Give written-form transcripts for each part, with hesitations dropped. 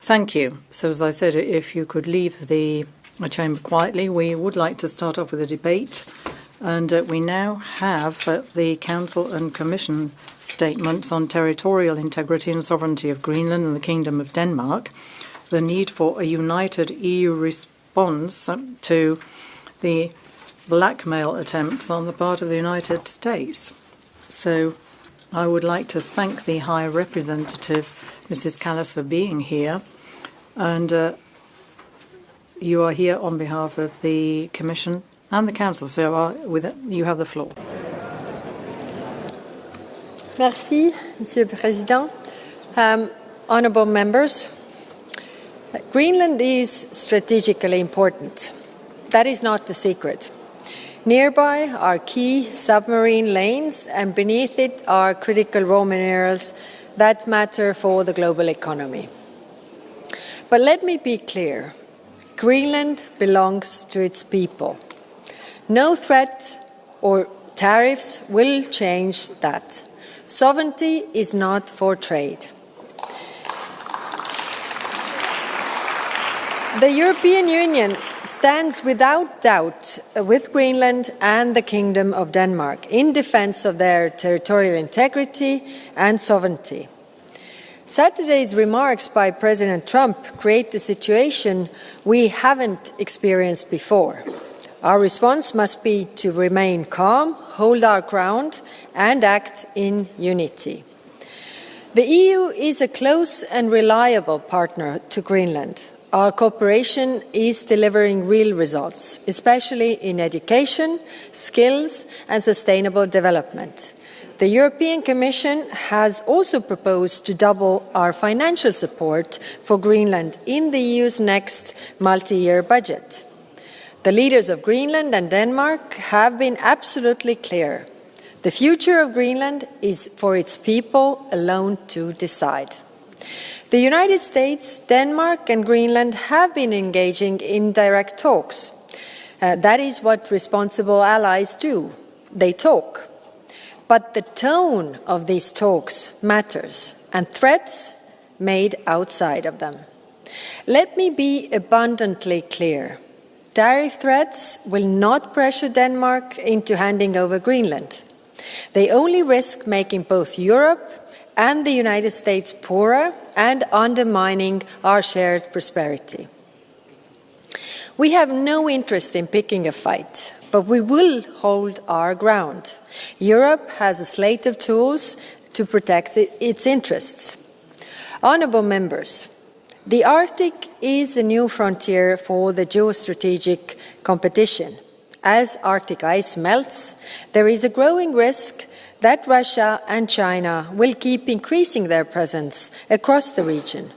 Thank you. So, as I said, if you could leave the chamber quietly, we would like to start off with a debate. And we now have the Council and Commission statements on territorial integrity and sovereignty of Greenland and the Kingdom of Denmark, the need for a united EU response to the blackmail attempts on the part of the United States. So I would like to thank the High Representative, Mrs. Callas, for being here. And you are here on behalf of the Commission and the Council. So you have the floor. Merci, Monsieur le Président. Honourable members, Greenland is strategically important. That is not a secret. Nearby are key submarine lanes, and beneath it are critical raw minerals that matter for the global economy. But let me be clear. Greenland belongs to its people. No threat or tariffs will change that. Sovereignty is not for trade. The European Union stands without doubt with Greenland and the Kingdom of Denmark in defense of their territorial integrity and sovereignty. Saturday's remarks by President Trump create a situation we haven't experienced before. Our response must be to remain calm, hold our ground, and act in unity. The EU is a close and reliable partner to Greenland. Our cooperation is delivering real results, especially in education, skills, and sustainable development. The European Commission has also proposed to double our financial support for Greenland in the EU's next multi-year budget. The leaders of Greenland and Denmark have been absolutely clear. The future of Greenland is for its people alone to decide. The United States, Denmark and Greenland have been engaging in direct talks. That is what responsible allies do. They talk. But the tone of these talks matters, and threats made outside of them. Let me be abundantly clear. Tariff threats will not pressure Denmark into handing over Greenland. They only risk making both Europe and the United States poorer and undermining our shared prosperity. We have no interest in picking a fight, but we will hold our ground. Europe has a slate of tools to protect its interests. Honourable members, the Arctic is a new frontier for the geostrategic competition. As Arctic ice melts, there is a growing risk that Russia and China will keep increasing their presence across the region.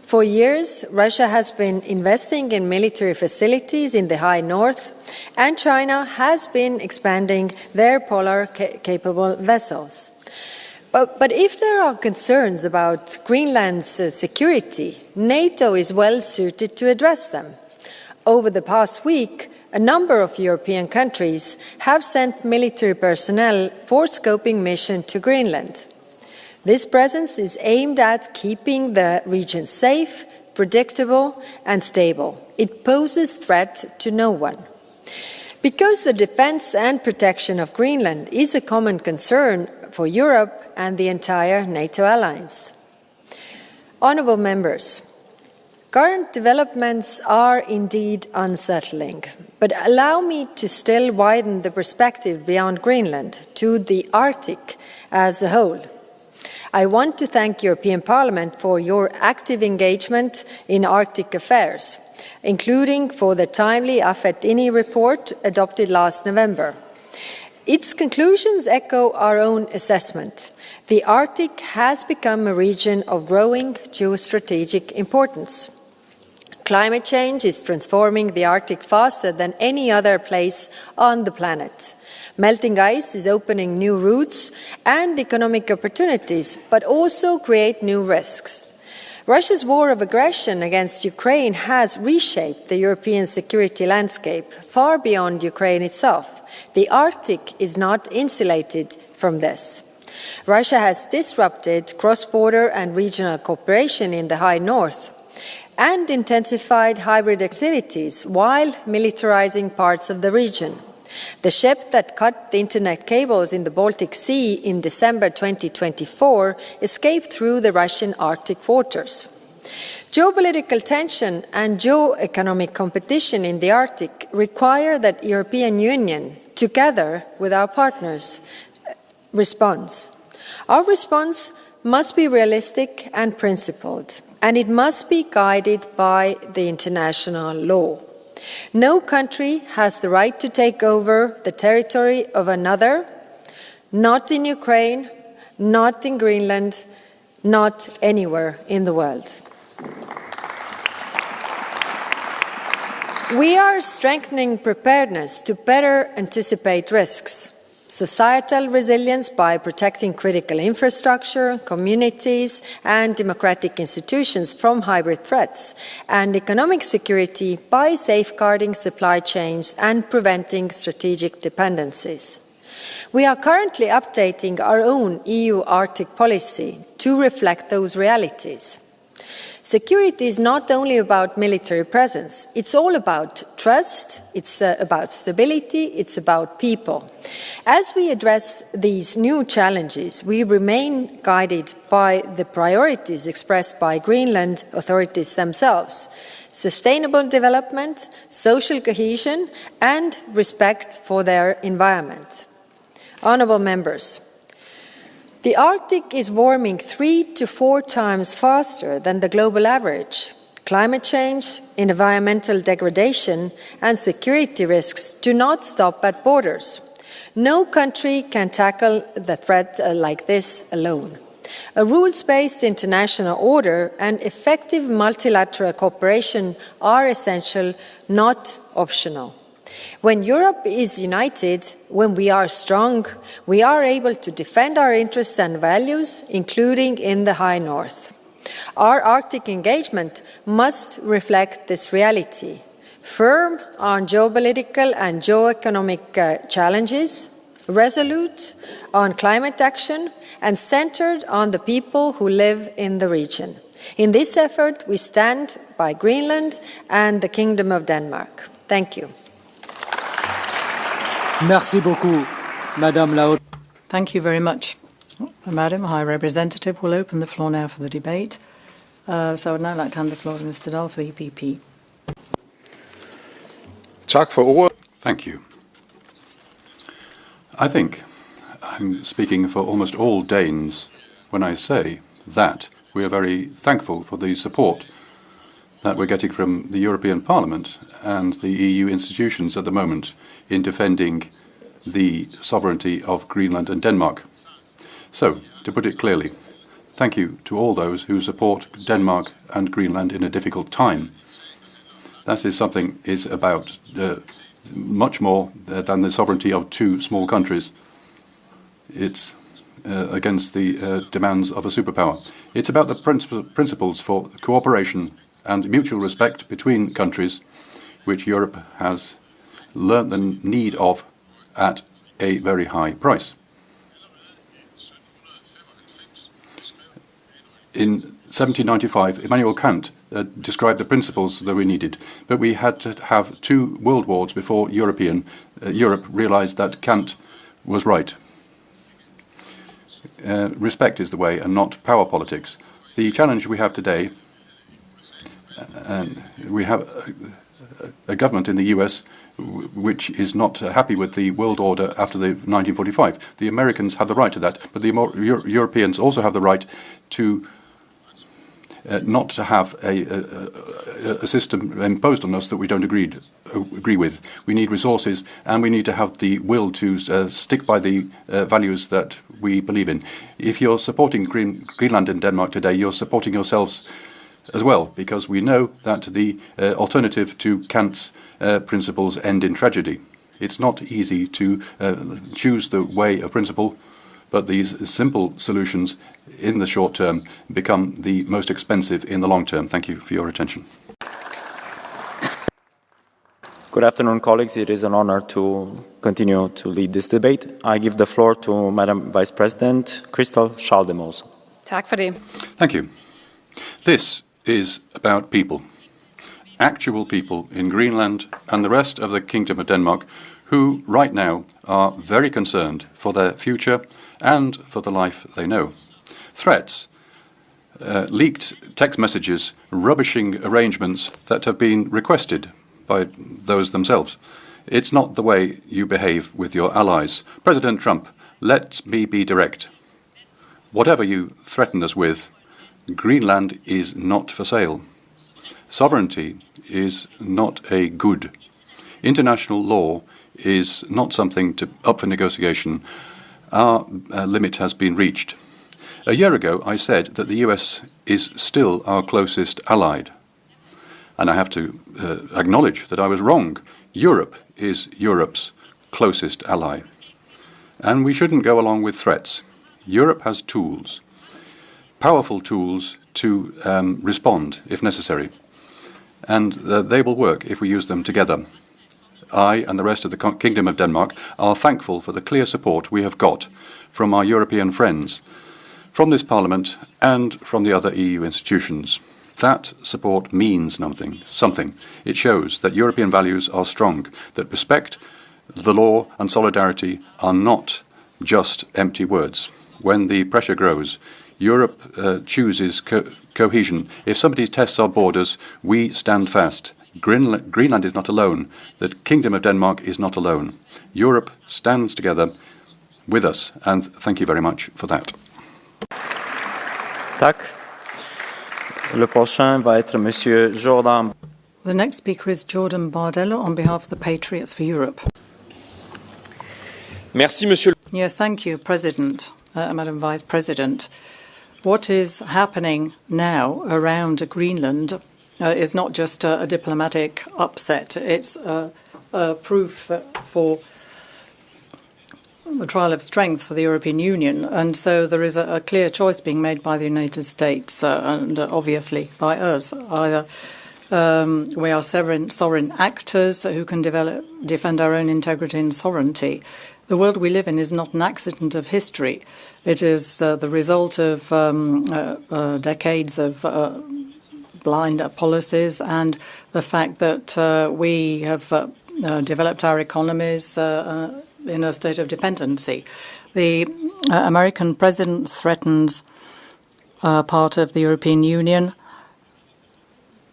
For years, Russia has been investing in military facilities in the high north, and China has been expanding their polar-capable vessels. But if there are concerns about Greenland's security, NATO is well suited to address them. Over the past week, a number of European countries have sent military personnel for scoping mission to Greenland. This presence is aimed at keeping the region safe, predictable, and stable. It poses threat to no one. Because the defense and protection of Greenland is a common concern for Europe and the entire NATO alliance. Honourable members, current developments are indeed unsettling, but allow me to still widen the perspective beyond Greenland to the Arctic as a whole. I want to thank European Parliament for your active engagement in Arctic affairs, including for the timely AFET-INI report adopted last November. Its conclusions echo our own assessment. The Arctic has become a region of growing geostrategic importance. Climate change is transforming the Arctic faster than any other place on the planet. Melting ice is opening new routes and economic opportunities, but also create new risks. Russia's war of aggression against Ukraine has reshaped the European security landscape far beyond Ukraine itself. The Arctic is not insulated from this. Russia has disrupted cross-border and regional cooperation in the high north. and intensified hybrid activities while militarizing parts of the region. The ship that cut the internet cables in the Baltic Sea in December 2024 escaped through the Russian Arctic waters. Geopolitical tension and geo-economic competition in the Arctic require that the European Union, together with our partners, responds. Our response must be realistic and principled, and it must be guided by the international law. No country has the right to take over the territory of another, not in Ukraine, not in Greenland, not anywhere in the world. We are strengthening preparedness to better anticipate risks. Societal resilience by protecting critical infrastructure, communities, and democratic institutions from hybrid threats, and economic security by safeguarding supply chains and preventing strategic dependencies. We are currently updating our own EU Arctic policy to reflect those realities. Security is not only about military presence, it's all about trust, it's about stability, it's about people. As we address these new challenges, we remain guided by the priorities expressed by Greenland authorities themselves: sustainable development, social cohesion, and respect for their environment. Honourable members, the Arctic is warming 3 to 4 times faster than the global average. Climate change, environmental degradation, and security risks do not stop at borders. No country can tackle the threat like this alone. A rules-based international order and effective multilateral cooperation are essential, not optional. When Europe is united, when we are strong, we are able to defend our interests and values, including in the High North. Our Arctic engagement must reflect this reality: firm on geopolitical and geoeconomic challenges, resolute on climate action, and centered on the people who live in the region. In this effort, we stand by Greenland and the Kingdom of Denmark. Thank you. Merci beaucoup, Madame la Haute. Thank you very much, Madam High Representative. We'll open the floor now for the debate. So I would now like to hand the floor to Mr. Dahl for the EPP. Tak for ordet. Thank you. I think I'm speaking for almost all Danes when I say that we are very thankful for the support that we're getting from the European Parliament and the EU institutions at the moment in defending the sovereignty of Greenland and Denmark. So, to put it clearly, thank you to all those who support Denmark and Greenland in a difficult time. That is something is about much more than the sovereignty of 2 small countries. It's against the demands of a superpower. It's about the principles for cooperation and mutual respect between countries, which Europe has learnt the need of at a very high price. In 1795, Immanuel Kant described the principles that we needed, but we had to have 2 world wars before Europe realized that Kant was right. Respect is the way and not power politics. The challenge we have today, and we have a government in the US which is not happy with the world order after the 1945. The Americans have the right to that, but the Europeans also have the right to not to have a system imposed on us that we don't agree with. We need resources, and we need to have the will to stick by the values that we believe in. If you're supporting Greenland and Denmark today, you're supporting yourselves as well, because we know that the alternative to Kant's principles end in tragedy. It's not easy to choose the way of principle, but these simple solutions in the short term become the most expensive in the long term. Thank you for your attention. Good afternoon, colleagues. It is an honor to continue to lead this debate. I give the floor to Madam Vice President Christel Schaldemose. Tak for det. Thank you. This is about people. Actual people in Greenland and the rest of the Kingdom of Denmark who right now are very concerned for their future and for the life they know. Threats, leaked text messages, rubbishing arrangements that have been requested by those themselves. It's not the way you behave with your allies. President Trump, let me be direct. Whatever you threaten us with, Greenland is not for sale. Sovereignty is not a good. International law is not something up for negotiation. Our limit has been reached. A year ago, I said that the US is still our closest ally. And I have to acknowledge that I was wrong. Europe is Europe's closest ally. And we shouldn't go along with threats. Europe has tools, powerful tools to respond if necessary. And they will work if we use them together. I and the rest of the Kingdom of Denmark are thankful for the clear support we have got from our European friends, from this Parliament and from the other EU institutions. That support means something. It shows that European values are strong, that respect, the law and solidarity are not just empty words. When the pressure grows, Europe chooses cohesion. If somebody tests our borders, we stand fast. Greenland is not alone. The Kingdom of Denmark is not alone. Europe stands together with us, and thank you very much for that. Tak. Le prochain va être Monsieur Jordan. The next speaker is Jordan Bardella on behalf of the Patriots for Europe. Merci, Monsieur. Yes, thank you, President, Madam Vice President. What is happening now around Greenland is not just a diplomatic upset. It's a proof for a trial of strength for the European Union. And so there is a clear choice being made by the United States and obviously by us. Either we are sovereign actors who can defend our own integrity and sovereignty. The world we live in is not an accident of history. It is the result of decades of blind policies and the fact that we have developed our economies in a state of dependency. The American president threatens part of the European Union.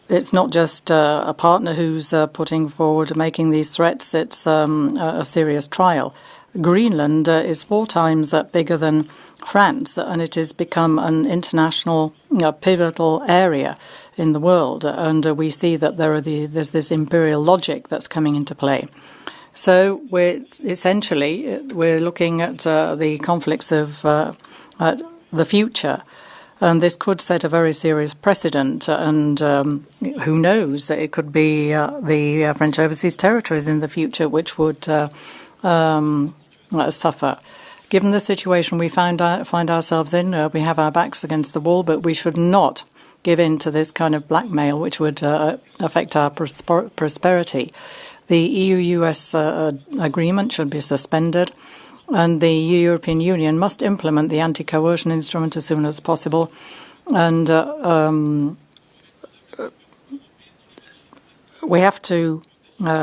It's not just a partner who's putting forward, making these threats. It's a serious trial. Greenland is 4 times bigger than France, and it has become an international pivotal area in the world. And we see that there's this imperial logic that's coming into play. So we're looking at the conflicts of the future. And this could set a very serious precedent, and who knows, it could be the French overseas territories in the future which would suffer. Given the situation we find ourselves in, we have our backs against the wall, but we should not give in to this kind of blackmail which would affect our prosperity. The EU-US agreement should be suspended, and the European Union must implement the anti-coercion instrument as soon as possible. And we have to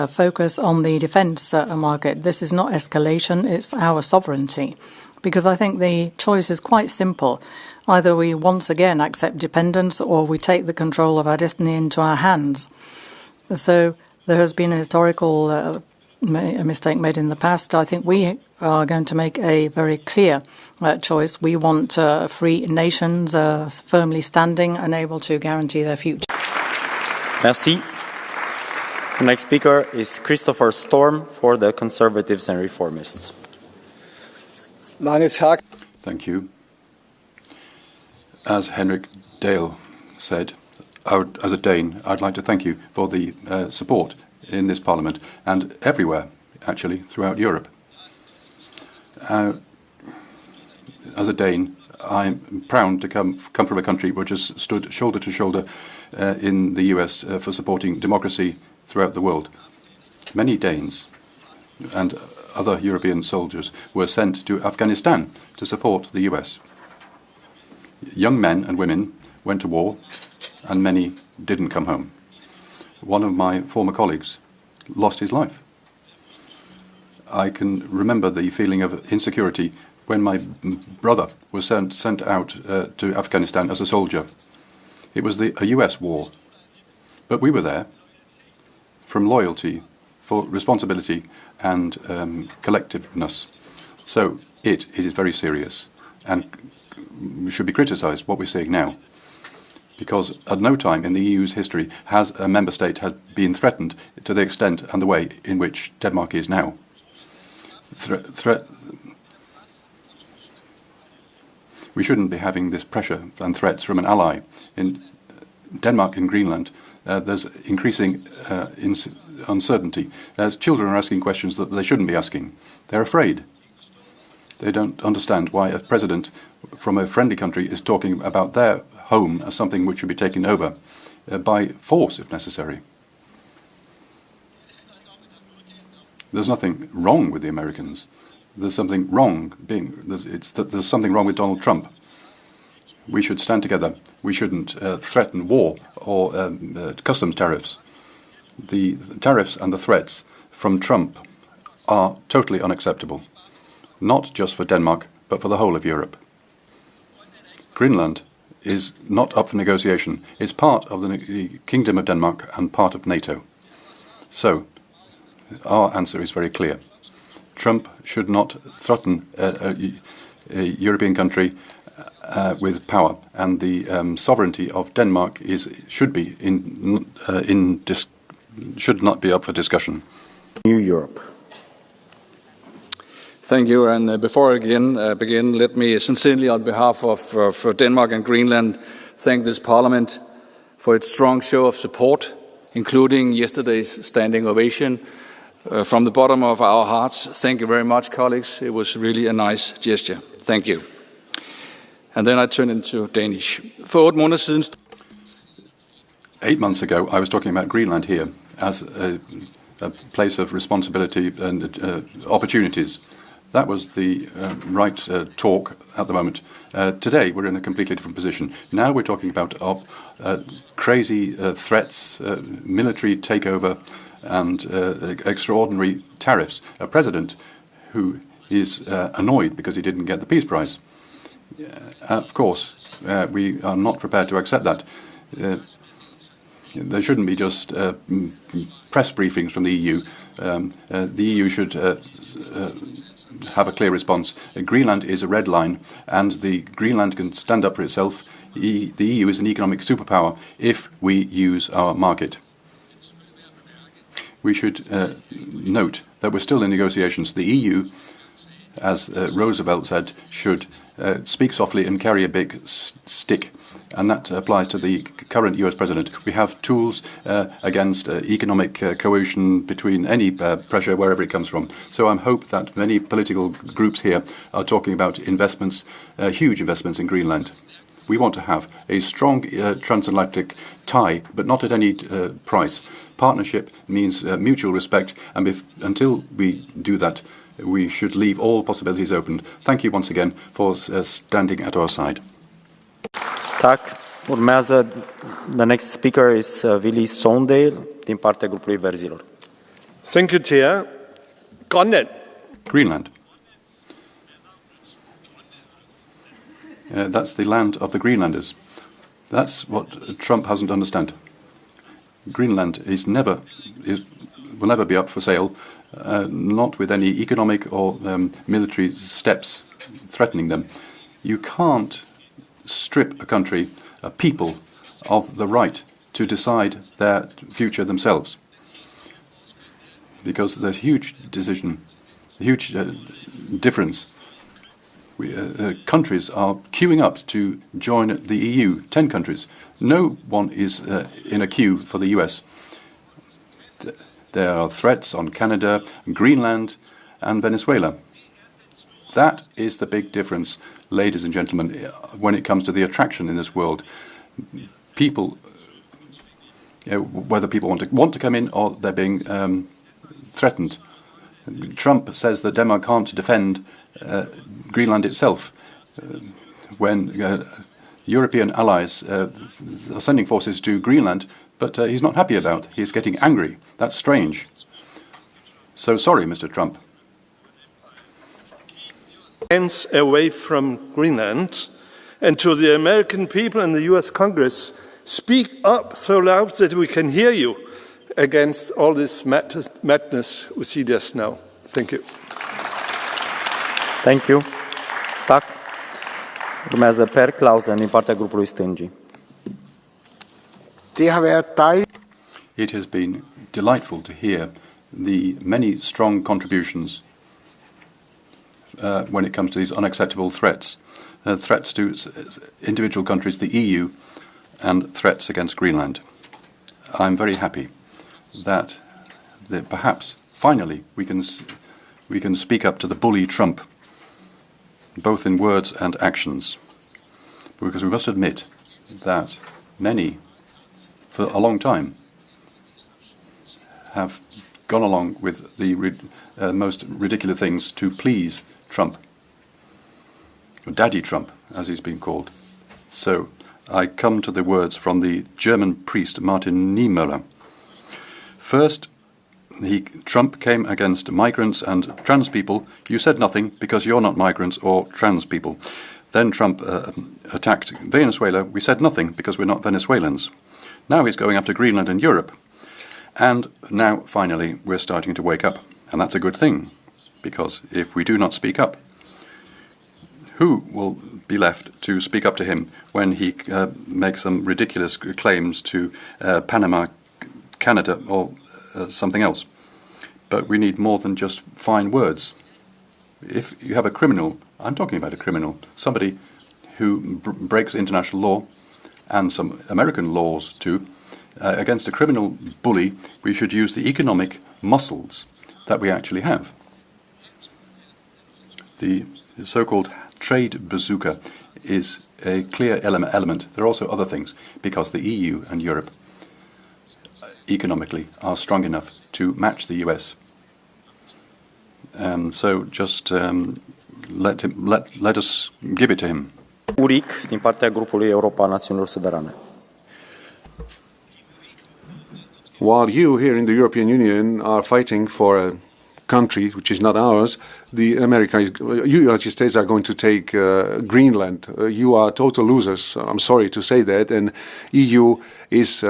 focus on the defence market. This is not escalation, it's our sovereignty. Because I think the choice is quite simple. Either we once again accept dependence or we take the control of our destiny into our hands. So there has been a historical mistake made in the past. I think we are going to make a very clear choice. We want free nations firmly standing and able to guarantee their future. Merci. The next speaker is Christopher Storm for the Conservatives and Reformists. Thank you. As Henrik Dale said, as a Dane, I'd like to thank you for the support in this Parliament and everywhere, actually, throughout Europe. As a Dane, I'm proud to come from a country which has stood shoulder to shoulder in the US for supporting democracy throughout the world. Many Danes and other European soldiers were sent to Afghanistan to support the US. Young men and women went to war and many didn't come home. One of my former colleagues lost his life. I can remember the feeling of insecurity when my brother was sent out to Afghanistan as a soldier. It was a US war, but we were there from loyalty, for responsibility and collectiveness. So it is very serious and should be criticised, what we're seeing now, because at no time in the EU's history has a member state been threatened to the extent and the way in which Denmark is now. We shouldn't be having this pressure and threats from an ally. In Denmark and Greenland, there's increasing uncertainty. As children are asking questions that they shouldn't be asking. They're afraid. They don't understand why a president from a friendly country is talking about their home as something which should be taken over by force if necessary. There's nothing wrong with the Americans. There's something wrong there's something wrong with Donald Trump. We should stand together. We shouldn't threaten war or customs tariffs. The tariffs and the threats from Trump are totally unacceptable, not just for Denmark, but for the whole of Europe. Greenland is not up for negotiation. It's part of the Kingdom of Denmark and part of NATO. So, our answer is very clear. Trump should not threaten a European country with power, and the sovereignty of Denmark should not be up for discussion. New Europe. Thank you. And before I begin, let me sincerely, on behalf of Denmark and Greenland, thank this Parliament for its strong show of support, including yesterday's standing ovation. From the bottom of our hearts, thank you very much, colleagues. It was really a nice gesture. Thank you. And then I turn into Danish. For 8 måneder siden... 8 months ago, I was talking about Greenland here as a place of responsibility and opportunities. That was the right talk at the moment. Today, we're in a completely different position. Now we're talking about crazy threats, military takeover, and extraordinary tariffs. A president who is annoyed because he didn't get the Peace Prize. Of course, we are not prepared to accept that. There shouldn't be just press briefings from the EU. The EU should have a clear response. Greenland is a red line, and Greenland can stand up for itself. The EU is an economic superpower if we use our market. We should note that we're still in negotiations. The EU, as Roosevelt said, should speak softly and carry a big stick. And that applies to the current US president. We have tools against economic coercion between any pressure, wherever it comes from. So I hope that many political groups here are talking about investments, huge investments in Greenland. We want to have a strong transatlantic tie, but not at any price. Partnership means mutual respect, and until we do that, we should leave all possibilities open. Thank you once again for standing at our side. Tack. Urmează, the next speaker is Willy Sondale din partea grupului Verzilor. Thank you, Chair. Greenland. That's the land of the Greenlanders. That's what Trump hasn't understood. Greenland will never be up for sale, not with any economic or military steps threatening them. You can't strip a country, a people, of the right to decide their future themselves. Because there's huge difference. Countries are queuing up to join the EU, 10 countries. No one is in a queue for the US. There are threats on Canada, Greenland, and Venezuela. That is the big difference, ladies and gentlemen, when it comes to the attraction in this world. People, whether people want to come in or they're being threatened. Trump says that Denmark can't defend Greenland itself when European allies are sending forces to Greenland, but he's not happy about. He's getting angry. That's strange. So sorry, Mr. Trump. Hands away from Greenland, and to the American people and the US Congress, speak up so loud that we can hear you against all this madness we see just now. Thank you. Thank you. Tac. Urmează Per Clausen din partea grupului stângii. It has been delightful to hear the many strong contributions when it comes to these unacceptable threats. Threats to individual countries, the EU, and threats against Greenland. I'm very happy that perhaps, finally, we can speak up to the bully Trump, both in words and actions. Because we must admit that many, for a long time, have gone along with the most ridiculous things to please Trump. Daddy Trump, as he's been called. So I come to the words from the German priest Martin Niemöller. First, Trump came against migrants and trans people. You said nothing because you're not migrants or trans people. Then Trump attacked Venezuela. We said nothing because we're not Venezuelans. Now he's going after Greenland and Europe. And now, finally, we're starting to wake up. And that's a good thing, because if we do not speak up, who will be left to speak up to him when he makes some ridiculous claims to Panama, Canada, or something else? But we need more than just fine words. If you have a criminal, I'm talking about a criminal, somebody who breaks international law and some American laws too, against a criminal bully, we should use the economic muscles that we actually have. The so-called trade bazooka is a clear element. There are also other things, because the EU and Europe economically are strong enough to match the US. So just let us give it to him. Uric, din partea grupului Europa Națiunilor Suverane. While you here in the European Union are fighting for a country which is not ours, the United States are going to take Greenland. You are total losers. I'm sorry to say that, and EU is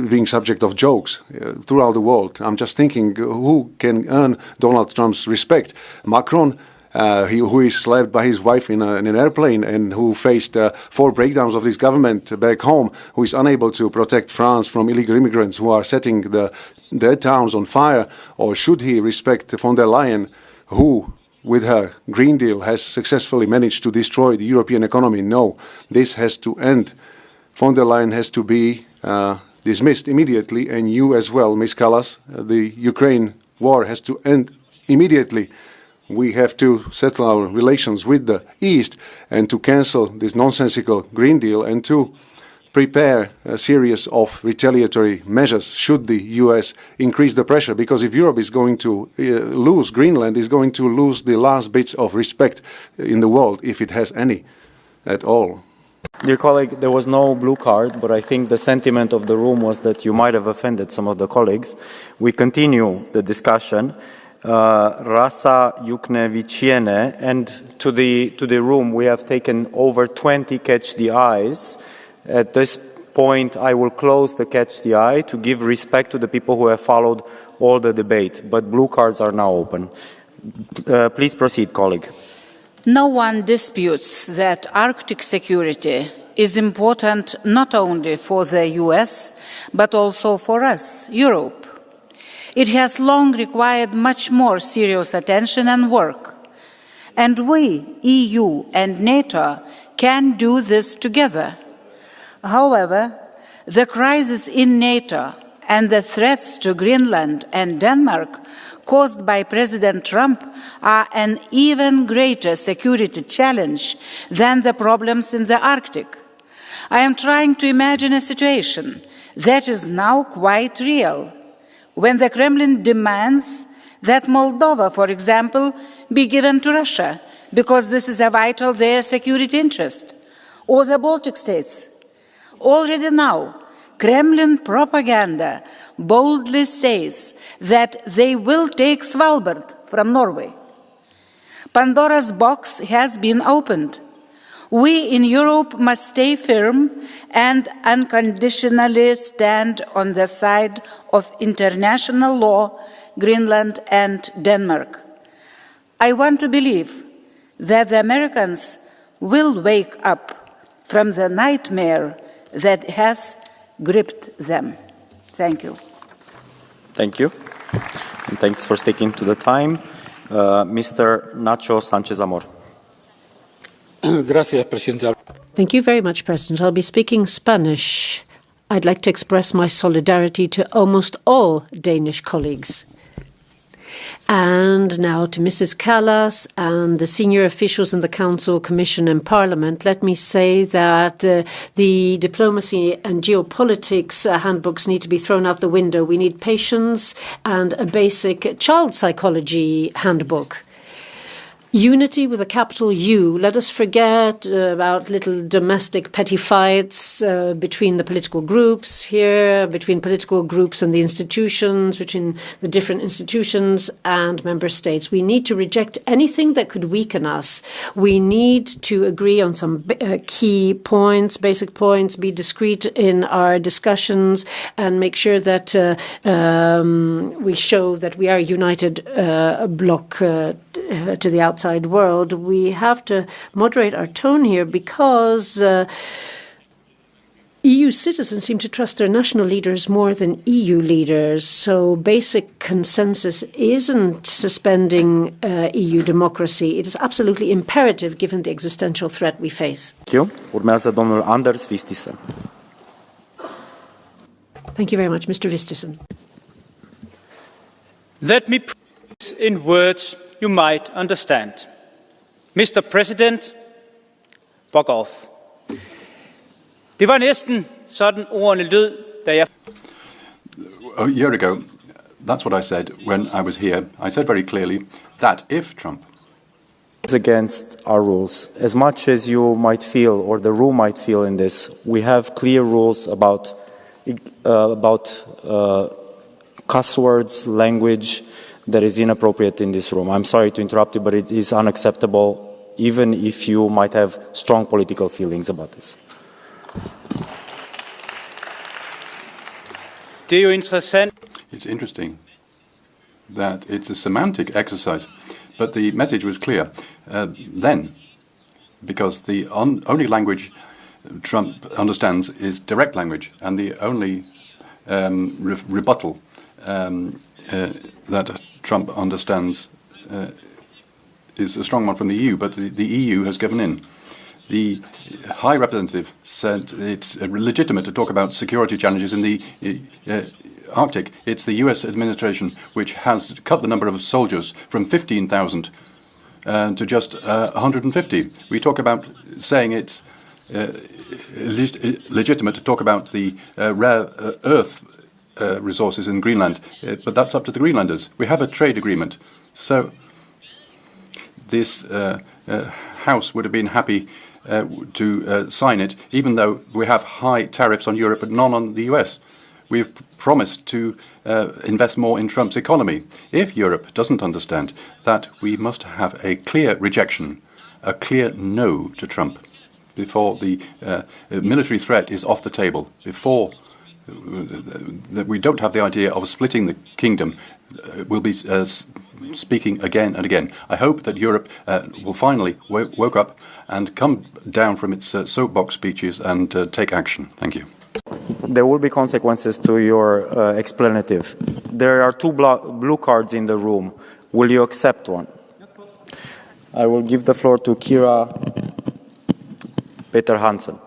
being subject of jokes throughout the world. I'm just thinking, who can earn Donald Trump's respect? Macron, who is slapped by his wife in an airplane and who faced 4 breakdowns of his government back home, who is unable to protect France from illegal immigrants who are setting their towns on fire? Or should he respect von der Leyen, who, with her Green Deal, has successfully managed to destroy the European economy? No, this has to end. Von der Leyen has to be dismissed immediately, and you as well, Ms. Kallas. The Ukraine war has to end immediately. We have to settle our relations with the East and to cancel this nonsensical Green Deal and to prepare a series of retaliatory measures should the US increase the pressure. Because if Europe is going to lose, Greenland is going to lose the last bits of respect in the world, if it has any at all. Dear colleague, there was no blue card, but I think the sentiment of the room was that you might have offended some of the colleagues. We continue the discussion. Rasa Yukneviciene, and to the room we have taken over 20 catch the eyes. At this point I will close the catch the eye to give respect to the people who have followed all the debate, but blue cards are now open. Please proceed, colleague. No one disputes that Arctic security is important not only for the US, but also for us, Europe. It has long required much more serious attention and work. And we, EU and NATO, can do this together. However, the crisis in NATO and the threats to Greenland and Denmark caused by President Trump are an even greater security challenge than the problems in the Arctic. I am trying to imagine a situation that is now quite real, when the Kremlin demands that Moldova, for example, be given to Russia because this is a vital their security interest, or the Baltic states. Already now, Kremlin propaganda boldly says that they will take Svalbard from Norway. Pandora's box has been opened. We in Europe must stay firm and unconditionally stand on the side of international law, Greenland and Denmark. I want to believe that the Americans will wake up from the nightmare that has gripped them. Thank you. Thank you. And thanks for sticking to the time. Mr. Nacho Sanchez Amor. Gracias, Presidente. Thank you very much, President. I'll be speaking Spanish. I'd like to express my solidarity to almost all Danish colleagues. And now to Mrs. Callas and the senior officials in the Council, Commission and Parliament, let me say that the diplomacy and geopolitics handbooks need to be thrown out the window. We need patience and a basic child psychology handbook. Unity with a capital U. Let us forget about little domestic petty fights between the political groups here, between political groups and the institutions, between the different institutions and member states. We need to reject anything that could weaken us. We need to agree on some key points, basic points, be discreet in our discussions and make sure that we show that we are a united bloc to the outside world. We have to moderate our tone here because EU citizens seem to trust their national leaders more than EU leaders. So basic consensus isn't suspending EU democracy. It is absolutely imperative given the existential threat we face. Thank you. Urmează domnul Anders Vistisen. Thank you very much, Mr. Vistisen. Let me put this in words you might understand. Mr. President, fuck off. Det var næsten sådan ordene lød, da jeg... A year ago, that's what I said when I was here. I said very clearly that if Trump... It's against our rules. As much as you might feel, or the room might feel in this, we have clear rules about cuss words, language that is inappropriate in this room. I'm sorry to interrupt you, but it is unacceptable, even if you might have strong political feelings about this. It's interesting that it's a semantic exercise, but the message was clear then, because the only language Trump understands is direct language, and the only rebuttal that Trump understands is a strong one from the EU, but the EU has given in. The High Representative said it's legitimate to talk about security challenges in the Arctic. It's the US administration which has cut the number of soldiers from 15,000 to just 150. We talk about saying it's legitimate to talk about the rare earth resources in Greenland, but that's up to the Greenlanders. We have a trade agreement, so this House would have been happy to sign it, even though we have high tariffs on Europe but none on the US. We've promised to invest more in Trump's economy. If Europe doesn't understand that, we must have a clear rejection, a clear no to Trump, before the military threat is off the table, before that we don't have the idea of splitting the kingdom. We'll be speaking again and again. I hope that Europe will finally woke up and come down from its soapbox speeches and take action. Thank you. There will be consequences to your explanative. There are two blue cards in the room. Will you accept one? I will give the floor to Kira Peter Hansen.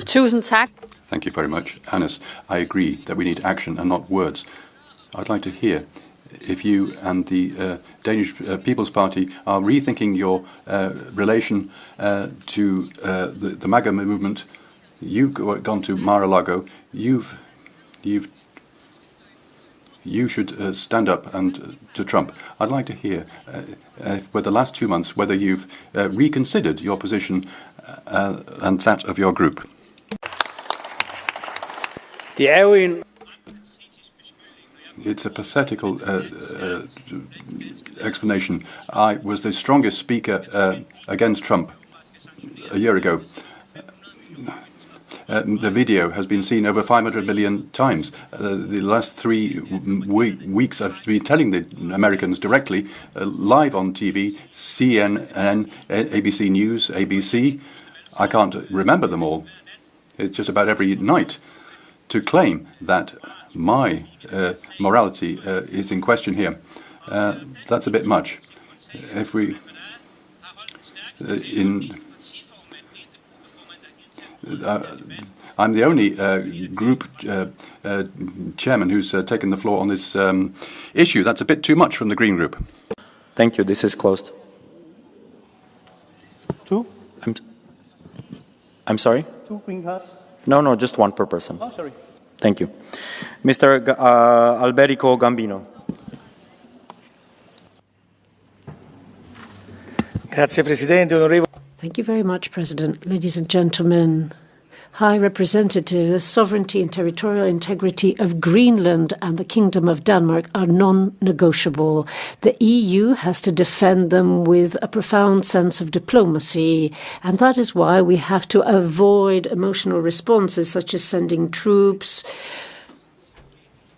Tusind tak. Thank you very much, Hannes. I agree that we need action and not words. I'd like to hear if you and the Danish People's Party are rethinking your relation to the MAGA movement. You've gone to Mar-a-Lago. You've you should stand up and to Trump. I'd like to hear, for the last 2 months, whether you've reconsidered your position and that of your group. It's a pathetical explanation. I was the strongest speaker against Trump a year ago. The video has been seen over 500 million times. The last 3 weeks I've been telling the Americans directly, live on TV, CNN, ABC News, ABC. I can't remember them all. It's just about every night. To claim that my morality is in question here, that's a bit much. If we... I'm the only group chairman who's taken the floor on this issue. That's a bit too much from the Green Group. Thank you. This is closed. Two? I'm sorry? 2 green cards? No, just one per person. Oh, sorry. Thank you. Mr. Alberico Gambino. Grazie, Presidente, onorevoli. Thank you very much, President. Ladies and gentlemen, High Representative, the sovereignty and territorial integrity of Greenland and the Kingdom of Denmark are non-negotiable. The EU has to defend them with a profound sense of diplomacy, and that is why we have to avoid emotional responses such as sending troops,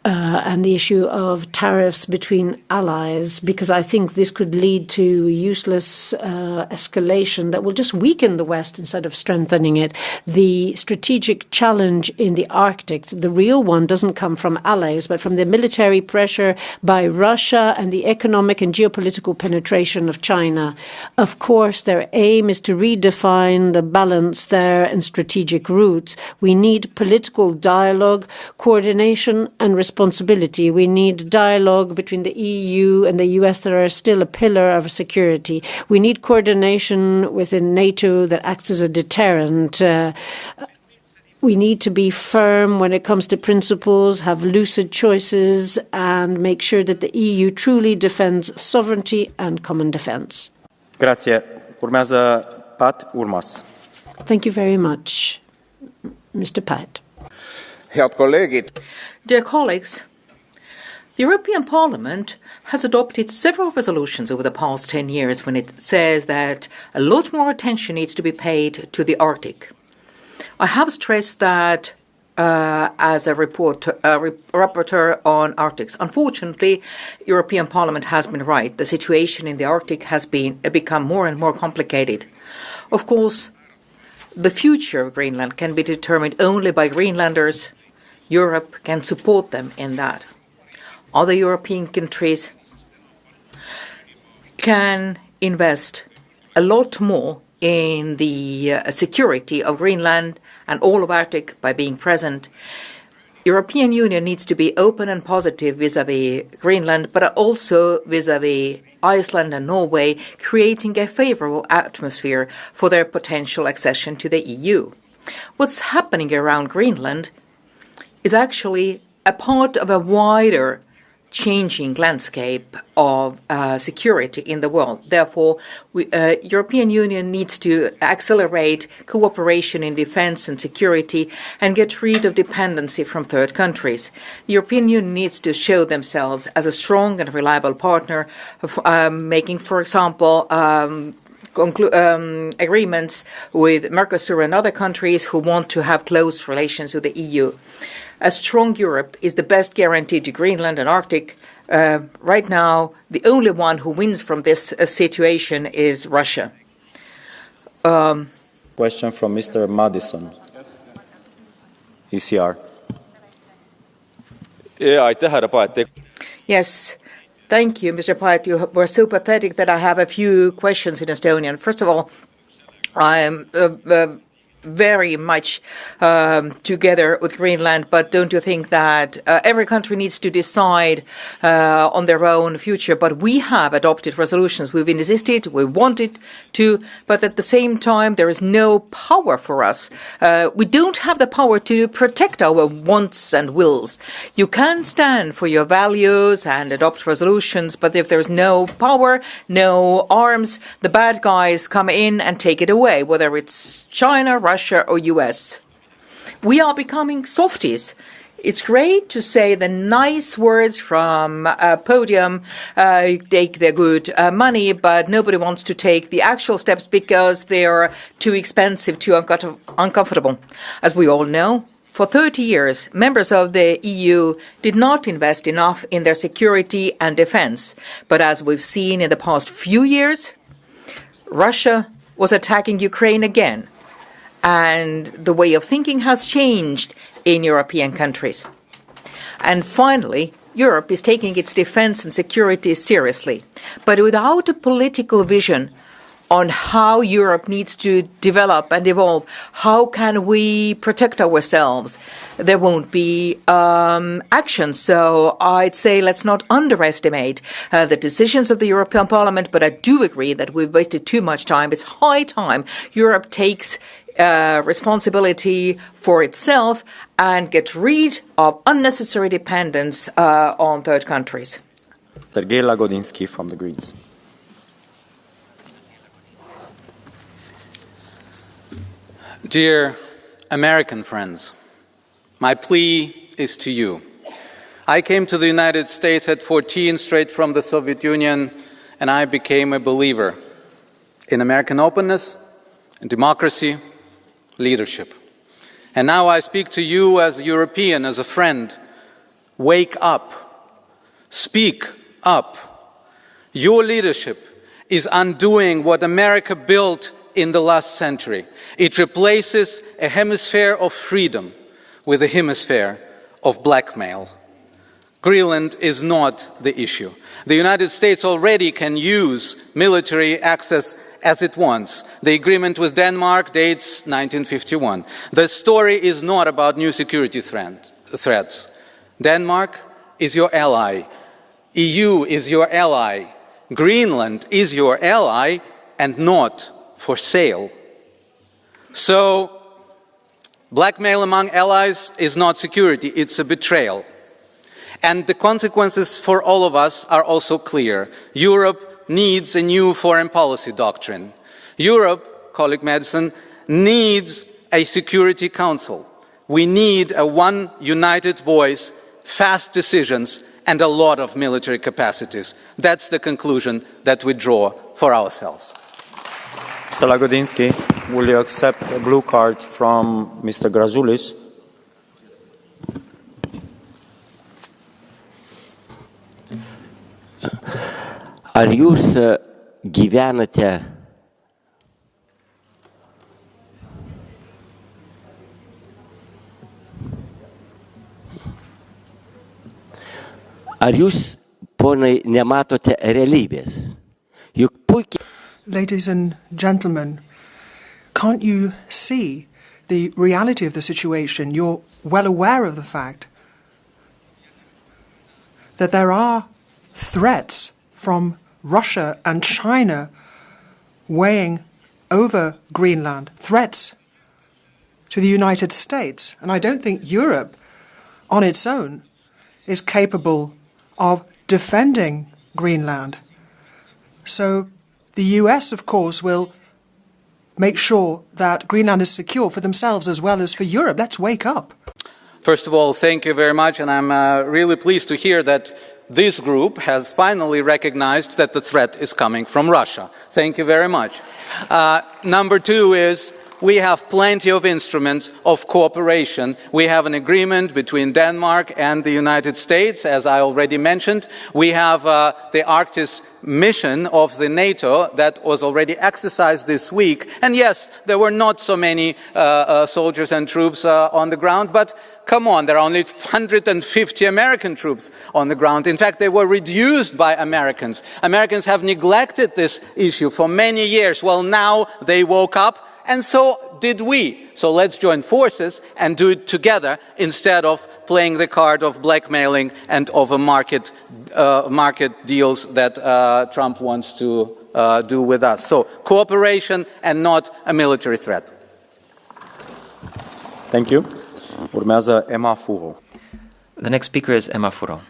and the issue of tariffs between allies, because I think this could lead to useless escalation that will just weaken the West instead of strengthening it. The strategic challenge in the Arctic, the real one, doesn't come from allies, but from the military pressure by Russia and the economic and geopolitical penetration of China. Of course, their aim is to redefine the balance there and strategic routes. We need political dialogue, coordination, and responsibility. We need dialogue between the EU and the US that are still a pillar of security. We need coordination within NATO that acts as a deterrent. We need to be firm when it comes to principles, have lucid choices, and make sure that the EU truly defends sovereignty and common defense. Grazie. Urmează Pat Urmas. Thank you very much, Mr. Pat. Dear colleagues, the European Parliament has adopted several resolutions over the past 10 years when it says that a lot more attention needs to be paid to the Arctic. I have stressed that as a rapporteur on Arctic. Unfortunately, European Parliament has been right. The situation in the Arctic has become more and more complicated. Of course, the future of Greenland can be determined only by Greenlanders. Europe can support them in that. Other European countries can invest a lot more in the security of Greenland and all of Arctic by being present. European Union needs to be open and positive vis-à-vis Greenland, but also vis-à-vis Iceland and Norway, creating a favorable atmosphere for their potential accession to the EU. What's happening around Greenland is actually a part of a wider changing landscape of security in the world. Therefore, European Union needs to accelerate cooperation in defense and security and get rid of dependency from third countries. The European Union needs to show themselves as a strong and reliable partner, making, for example, agreements with Mercosur and other countries who want to have close relations with the EU. A strong Europe is the best guarantee to Greenland and Arctic. Right now, the only one who wins from this situation is Russia. Question from Mr. Madison, ECR. Yes, thank you, Mr. Paet. You were so pathetic that I have a few questions in Estonian. First of all, I am very much together with Greenland, but don't you think that every country needs to decide on their own future? But we have adopted resolutions. We've insisted, we wanted to, but at the same time, there is no power for us. We don't have the power to protect our wants and wills. You can stand for your values and adopt resolutions, but if there's no power, no arms, the bad guys come in and take it away, whether it's China, Russia or US. We are becoming softies. It's great to say the nice words from a podium, take their good money, but nobody wants to take the actual steps because they are too expensive, too uncomfortable. As we all know, for 30 years, members of the EU did not invest enough in their security and defense. But as we've seen in the past few years, Russia was attacking Ukraine again. And the way of thinking has changed in European countries. And finally, Europe is taking its defense and security seriously. But without a political vision on how Europe needs to develop and evolve, how can we protect ourselves, there won't be action. So I'd say let's not underestimate the decisions of the European Parliament, but I do agree that we've wasted too much time. It's high time Europe takes responsibility for itself and get rid of unnecessary dependence on third countries. Sergei Lagodinsky from the Greens. Dear American friends, my plea is to you. I came to the United States at 14, straight from the Soviet Union, and I became a believer in American openness, in democracy, leadership. And now I speak to you as a European, as a friend. Wake up. Speak up. Your leadership is undoing what America built in the last century. It replaces a hemisphere of freedom with a hemisphere of blackmail. Greenland is not the issue. The United States already can use military access as it wants. The agreement with Denmark dates 1951. The story is not about new security threats. Denmark is your ally. EU is your ally. Greenland is your ally and not for sale. So, blackmail among allies is not security, it's a betrayal. And the consequences for all of us are also clear. Europe needs a new foreign policy doctrine. Europe, colleague Madison, needs a Security Council. We need a one united voice, fast decisions, and a lot of military capacities. That's the conclusion that we draw for ourselves. Mr. Lagodinsky, will you accept a blue card from Mr. Grazulis? Ar jūs gyvenate Ar jūs, ponai, nematote realybės? Juk puikiai. Ladies and gentlemen, can't you see the reality of the situation? You're well aware of the fact that there are threats from Russia and China weighing over Greenland, threats to the United States. And I don't think Europe on its own is capable of defending Greenland. So the US, of course, will make sure that Greenland is secure for themselves as well as for Europe. Let's wake up. First of all, thank you very much, and I'm really pleased to hear that this group has finally recognized that the threat is coming from Russia. Thank you very much. Number two is we have plenty of instruments of cooperation. We have an agreement between Denmark and the United States, as I already mentioned. We have the Arctic mission of the NATO that was already exercised this week. And yes, there were not so many soldiers and troops on the ground, but come on, there are only 150 American troops on the ground. In fact, they were reduced by Americans. Americans have neglected this issue for many years. Well, now they woke up. And so did we. So let's join forces and do it together instead of playing the card of blackmailing and of a market deals that Trump wants to do with us. So cooperation and not a military threat. Thank you. Urmează Emma Furo. The next speaker is Emma Furo.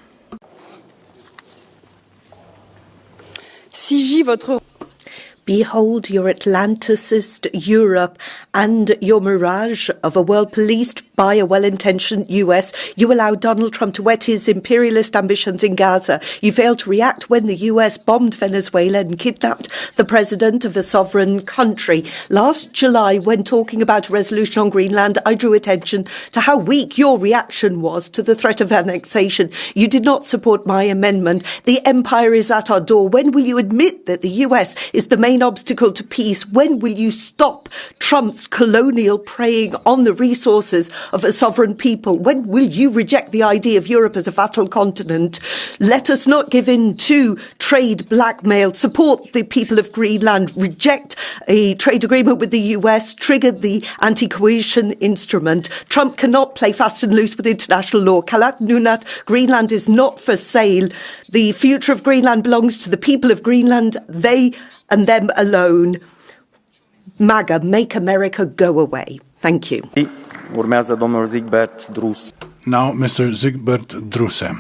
Behold your Atlanticist Europe and your mirage of a world policed by a well-intentioned US. You allow Donald Trump to whet his imperialist ambitions in Gaza. You failed to react when the US bombed Venezuela and kidnapped the president of a sovereign country. Last July, when talking about a resolution on Greenland, I drew attention to how weak your reaction was to the threat of annexation. You did not support my amendment. The empire is at our door. When will you admit that the US is the main obstacle to peace? When will you stop Trump's colonial preying on the resources of a sovereign people? When will you reject the idea of Europe as a vassal continent? Let us not give in to trade blackmail. Support the people of Greenland. Reject a trade agreement with the US. Trigger the anti-coercion instrument. Trump cannot play fast and loose with international law. Kalat Nunat, Greenland is not for sale. The future of Greenland belongs to the people of Greenland. They and them alone. MAGA, make America go away. Thank you. Urmează domnul Zigbert Drus. Now, Mr. Zigbert Druse.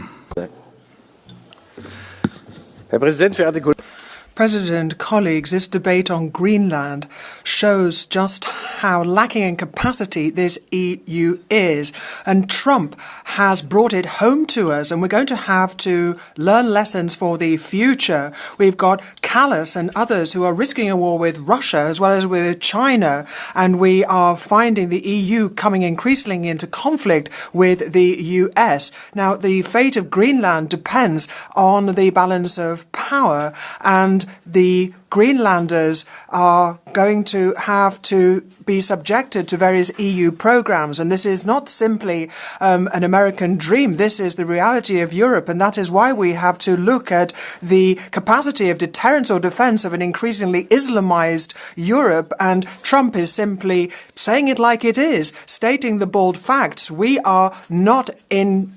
President, colleagues, this debate on Greenland shows just how lacking in capacity this EU is. And Trump has brought it home to us, and we're going to have to learn lessons for the future. We've got Callas and others who are risking a war with Russia as well as with China, and we are finding the EU coming increasingly into conflict with the US. Now, the fate of Greenland depends on the balance of power, and the Greenlanders are going to have to be subjected to various EU programs. And this is not simply an American dream. This is the reality of Europe. And that is why we have to look at the capacity of deterrence or defense of an increasingly Islamized Europe. And Trump is simply saying it like it is, stating the bold facts. We are not in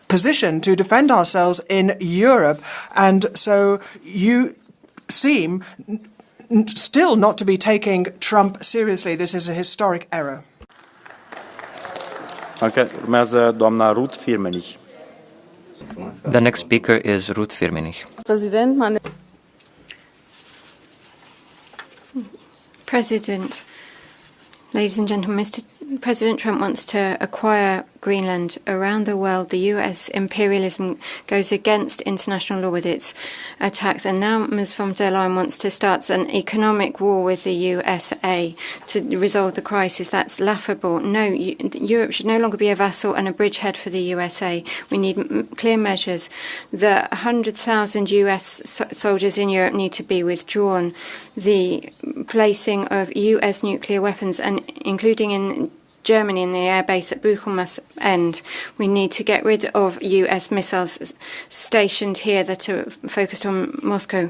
position to defend ourselves in Europe. And so you seem still not to be taking Trump seriously. This is a historic error. Urmează doamna Ruth Firmenich. The next speaker is Ruth Firmenich. President, ladies and gentlemen, Mr. President Trump wants to acquire Greenland. Around the world, the US imperialism goes against international law with its attacks, and now Ms. von der Leyen wants to start an economic war with the USA to resolve the crisis. That's laughable. No, Europe should no longer be a vassal and a bridgehead for the USA. We need clear measures. The 100,000 US soldiers in Europe need to be withdrawn. The placing of US nuclear weapons, and including in Germany in the airbase at Bochum, must end. We need to get rid of US missiles stationed here that are focused on Moscow.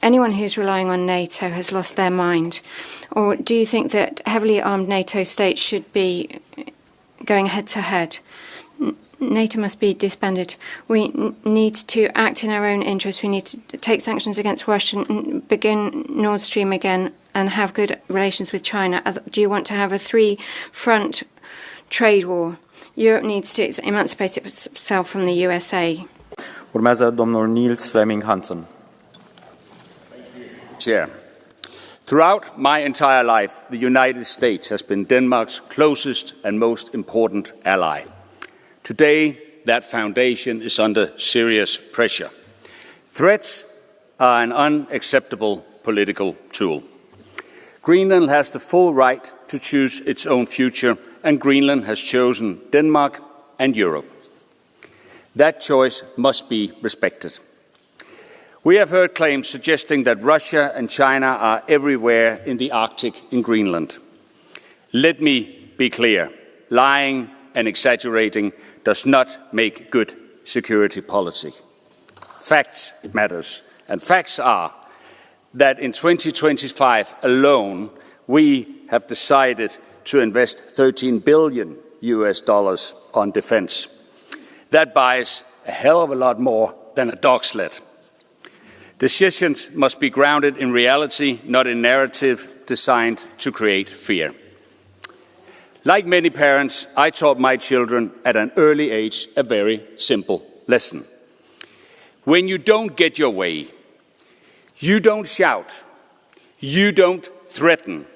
Anyone who's relying on NATO has lost their mind? Or do you think that heavily armed NATO states should be going head-to-head? NATO must be disbanded. We need to act in our own interest. We need to take sanctions against Russia, begin Nord Stream again, and have good relations with China. Do you want to have a three-front trade war? Europe needs to emancipate itself from the USA. Urmează domnul Niels Flemming Hansen. Chair. Throughout my entire life, the United States has been Denmark's closest and most important ally. Today, that foundation is under serious pressure. Threats are an unacceptable political tool. Greenland has the full right to choose its own future, and Greenland has chosen Denmark and Europe. That choice must be respected. We have heard claims suggesting that Russia and China are everywhere in the Arctic in Greenland. Let me be clear. Lying and exaggerating does not make good security policy. Facts matters, and facts are that in 2025 alone, we have decided to invest $13 billion on defense. That buys a hell of a lot more than a dog sled. Decisions must be grounded in reality, not in narrative designed to create fear. Like many parents, I taught my children at an early age a very simple lesson. When you don't get your way, you don't shout, you don't threaten,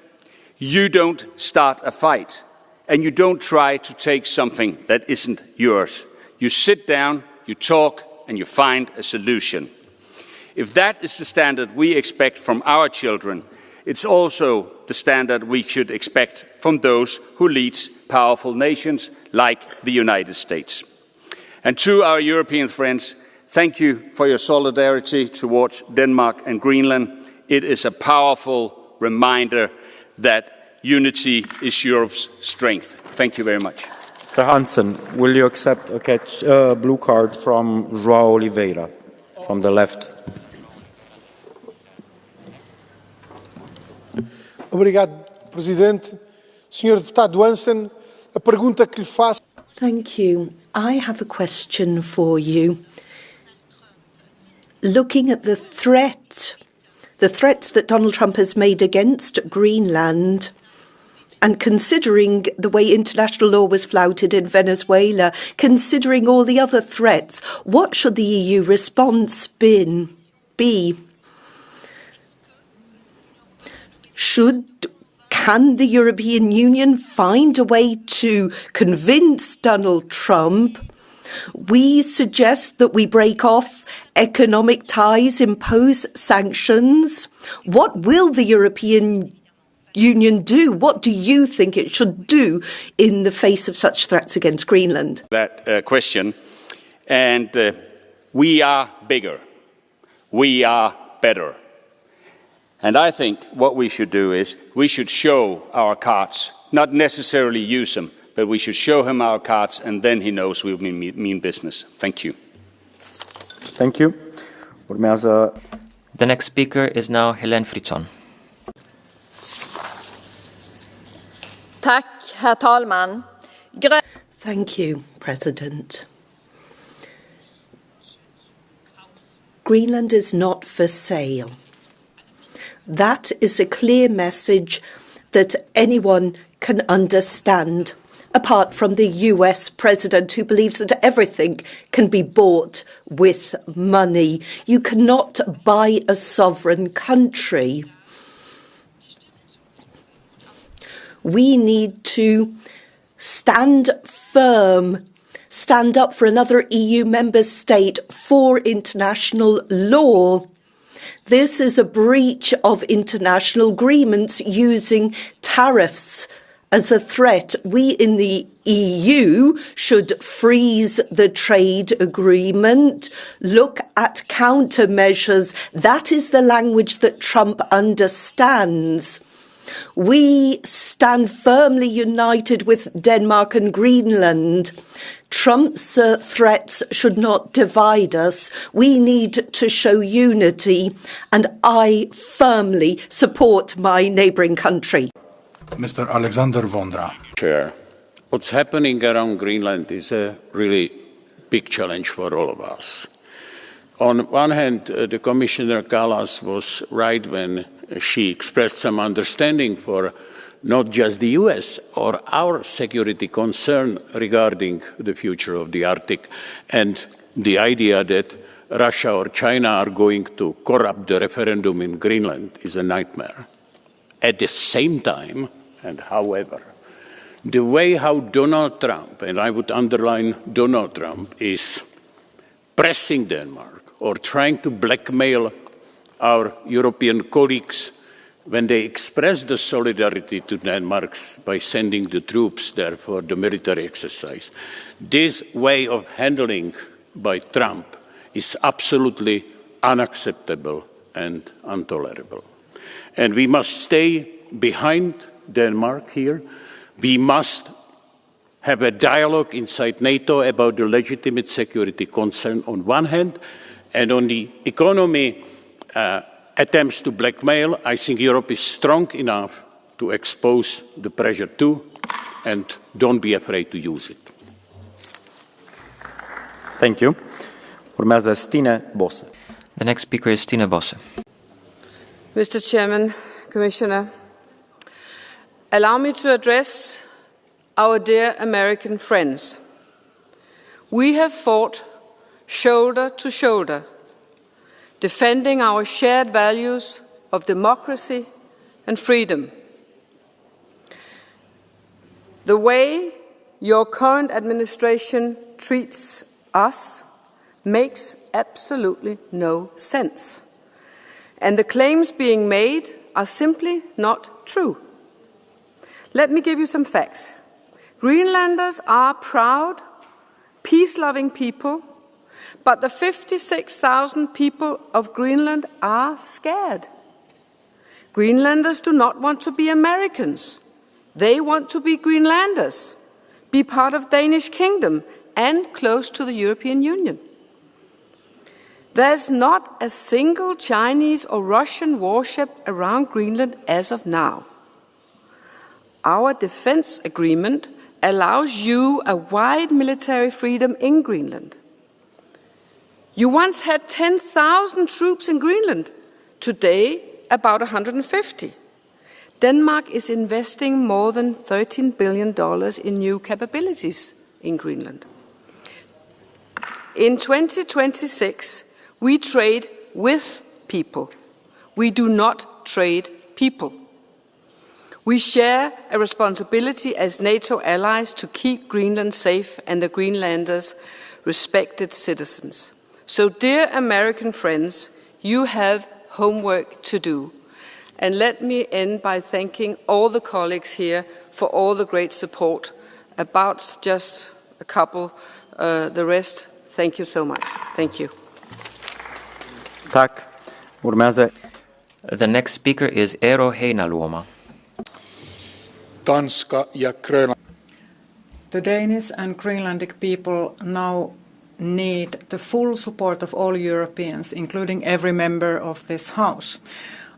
you don't start a fight, and you don't try to take something that isn't yours. You sit down, you talk, and you find a solution. If that is the standard we expect from our children, it's also the standard we should expect from those who lead powerful nations like the United States. And to our European friends, thank you for your solidarity towards Denmark and Greenland. It is a powerful reminder that unity is Europe's strength. Thank you very much. Mr. Hansen, will you accept a blue card from João Oliveira from the left? Obrigado, Presidente. Senhor Deputado Hansen, a pergunta que lhe faço. Thank you. I have a question for you. Looking at the threats that Donald Trump has made against Greenland, and considering the way international law was flouted in Venezuela, considering all the other threats, what should the EU response be? Can the European Union find a way to convince Donald Trump? We suggest that we break off economic ties, impose sanctions. What will the European Union do? What do you think it should do in the face of such threats against Greenland? That question. And we are bigger. We are better. And I think what we should do is we should show our cards, not necessarily use them, but we should show him our cards, and then he knows we mean business. Thank you. Thank you. The next speaker is now Helen Fritzon. Tack, herr talman. Thank you, President. Greenland is not for sale. That is a clear message that anyone can understand, apart from the US president who believes that everything can be bought with money. You cannot buy a sovereign country. We need to stand firm, stand up for another EU member state for international law. This is a breach of international agreements using tariffs as a threat. We in the EU should freeze the trade agreement, look at countermeasures. That is the language that Trump understands. We stand firmly united with Denmark and Greenland. Trump's threats should not divide us. We need to show unity, and I firmly support my neighbouring country. Mr. Alexander Vondra. Chair, what's happening around Greenland is a really big challenge for all of us. On one hand, the Commissioner Kallas was right when she expressed some understanding for not just the US or our security concern regarding the future of the Arctic and the idea that Russia or China are going to corrupt the referendum in Greenland is a nightmare. At the same time, and however, the way how Donald Trump, and I would underline Donald Trump, is pressing Denmark or trying to blackmail our European colleagues when they express the solidarity to Denmark by sending the troops there for the military exercise. This way of handling by Trump is absolutely unacceptable and intolerable. And we must stay behind Denmark here. We must have a dialogue inside NATO about the legitimate security concern on one hand, and on the economy attempts to blackmail. I think Europe is strong enough to expose the pressure to, and don't be afraid to use it. Thank you. Urmează Stine Bosse. The next speaker is Stine Bosse. Mr. Chairman, Commissioner, allow me to address our dear American friends. We have fought shoulder to shoulder, defending our shared values of democracy and freedom. The way your current administration treats us makes absolutely no sense. And the claims being made are simply not true. Let me give you some facts. Greenlanders are proud, peace-loving people, but the 56,000 people of Greenland are scared. Greenlanders do not want to be Americans. They want to be Greenlanders, be part of Danish kingdom and close to the European Union. There's not a single Chinese or Russian warship around Greenland as of now. Our defense agreement allows you a wide military freedom in Greenland. You once had 10,000 troops in Greenland, today about 150. Denmark is investing more than $13 billion in new capabilities in Greenland. In 2026, we trade with people. We do not trade people. We share a responsibility as NATO allies to keep Greenland safe and the Greenlanders respected citizens. So, dear American friends, you have homework to do. And let me end by thanking all the colleagues here for all the great support. About just a couple, the rest, thank you so much. Thank you. Tak. Urmează. The next speaker is Eero Heinäluoma. Tanska ja Grönland. The Danish and Greenlandic people now need the full support of all Europeans, including every member of this House.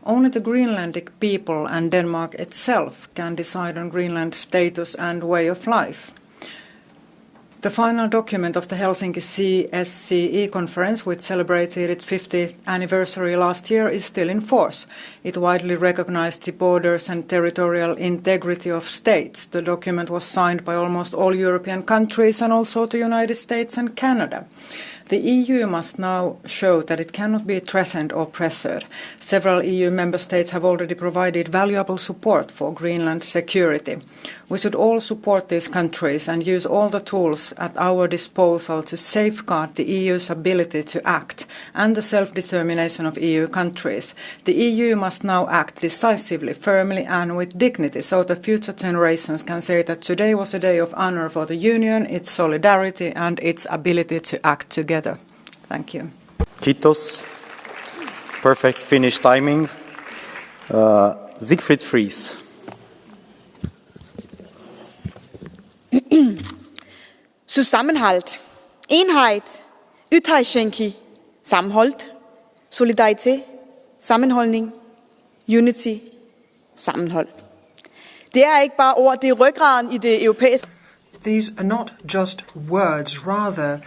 Only the Greenlandic people and Denmark itself can decide on Greenland's status and way of life. The final document of the Helsinki CSCE conference, which celebrated its 50th anniversary last year, is still in force. It widely recognized the borders and territorial integrity of states. The document was signed by almost all European countries and also the United States and Canada. The EU must now show that it cannot be threatened or pressured. Several EU member states have already provided valuable support for Greenland's security. We should all support these countries and use all the tools at our disposal to safeguard the EU's ability to act and the self-determination of EU countries. The EU must now act decisively, firmly and with dignity so that future generations can say that today was a day of honor for the Union, its solidarity and its ability to act together. Thank you. Kiitos. Perfect Finnish timing. Siegfried Fries. Zusammenhalt, enhed, ytringsfrihed, sammenholdt, solidaritet, sammenholdning, unity, sammenhold. Det ikke bare ord, det ryggraden I det europæiske. These are not just words, rather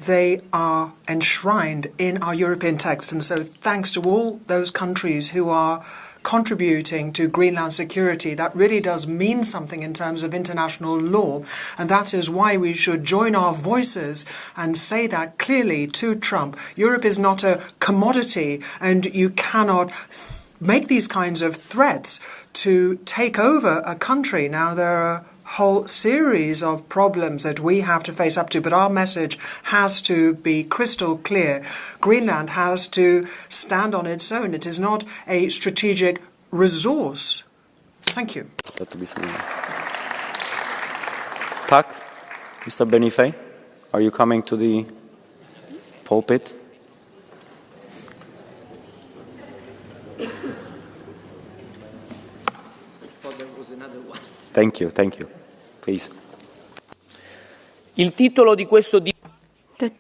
they are enshrined in our European text. And so thanks to all those countries who are contributing to Greenland's security, that really does mean something in terms of international law. And that is why we should join our voices and say that clearly to Trump. Europe is not a commodity, and you cannot make these kinds of threats to take over a country. Now, there are whole series of problems that we have to face up to, but our message has to be crystal clear. Greenland has to stand on its own. It is not a strategic resource. Thank you. Tak. Mr. Benifei, are you coming to the pulpit? Thank you, thank you. Please. Il titolo di questo The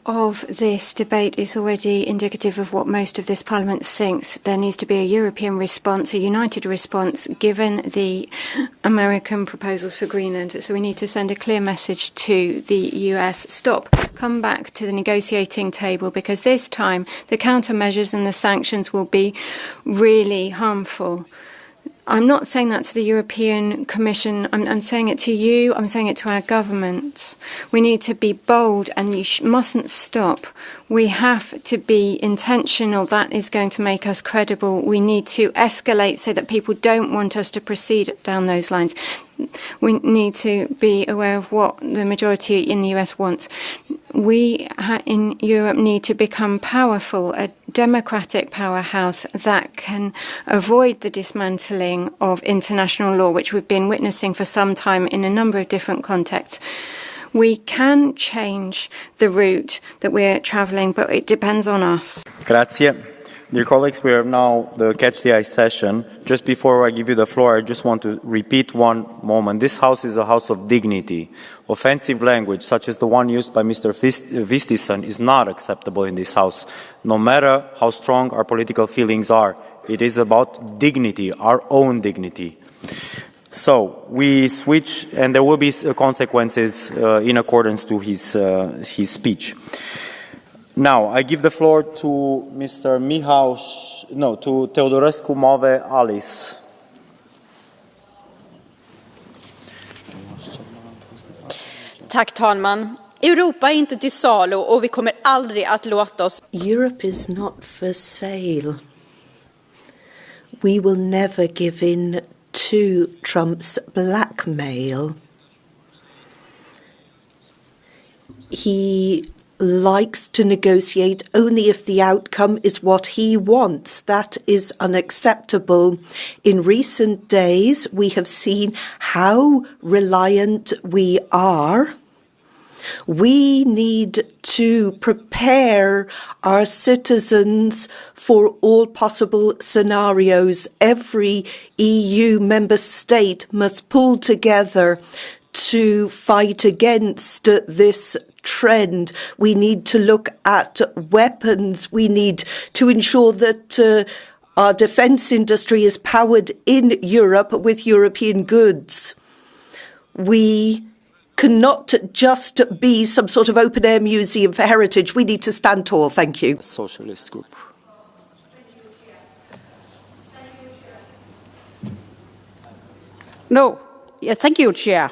of this debate is already indicative of what most of this Parliament thinks. There needs to be a European response, a united response, given the American proposals for Greenland. So we need to send a clear message to the US. Stop. Come back to the negotiating table, because this time the countermeasures and the sanctions will be really harmful. I'm not saying that to the European Commission. I'm saying it to you. I'm saying it to our governments. We need to be bold, and you mustn't stop. We have to be intentional. That is going to make us credible. We need to escalate so that people don't want us to proceed down those lines. We need to be aware of what the majority in the US wants. We in Europe need to become powerful, a democratic powerhouse that can avoid the dismantling of international law, which we've been witnessing for some time in a number of different contexts. We can change the route that we're travelling, but it depends on us. Grazie. Dear colleagues, we have now the Catch the Eye session. Just before I give you the floor, I just want to repeat one moment. This House is a house of dignity. Offensive language, such as the one used by Mr. Vistisen, is not acceptable in this House. No matter how strong our political feelings are, it is about dignity, our own dignity. So we switch, and there will be consequences in accordance to his speech. Now, I give the floor to Mr. to Teodorescu Move Alice. Tack talman. Europa är inte till salu och vi kommer aldrig att låta oss. Europe is not for sale. We will never give in to Trump's blackmail. He likes to negotiate only if the outcome is what he wants. That is unacceptable. In recent days, we have seen how reliant we are. We need to prepare our citizens for all possible scenarios. Every EU member state must pull together to fight against this trend. We need to look at weapons. We need to ensure that our defence industry is powered in Europe with European goods. We cannot just be some sort of open-air museum for heritage. We need to stand tall. Thank you. Socialist group. No. Yes, thank you, Chair.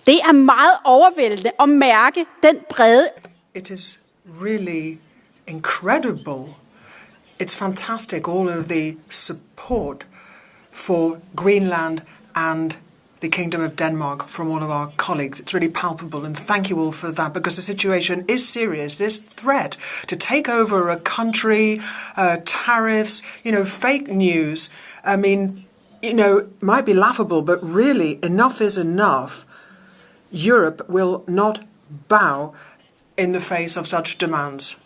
Det er meget overvældende at mærke den brede. It is really incredible. It's fantastic, all of the support for Greenland and the Kingdom of Denmark from all of our colleagues. It's really palpable, and thank you all for that, because the situation is serious. This threat to take over a country, tariffs, fake news, might be laughable, but really enough is enough. Europe will not bow in the face of such demands.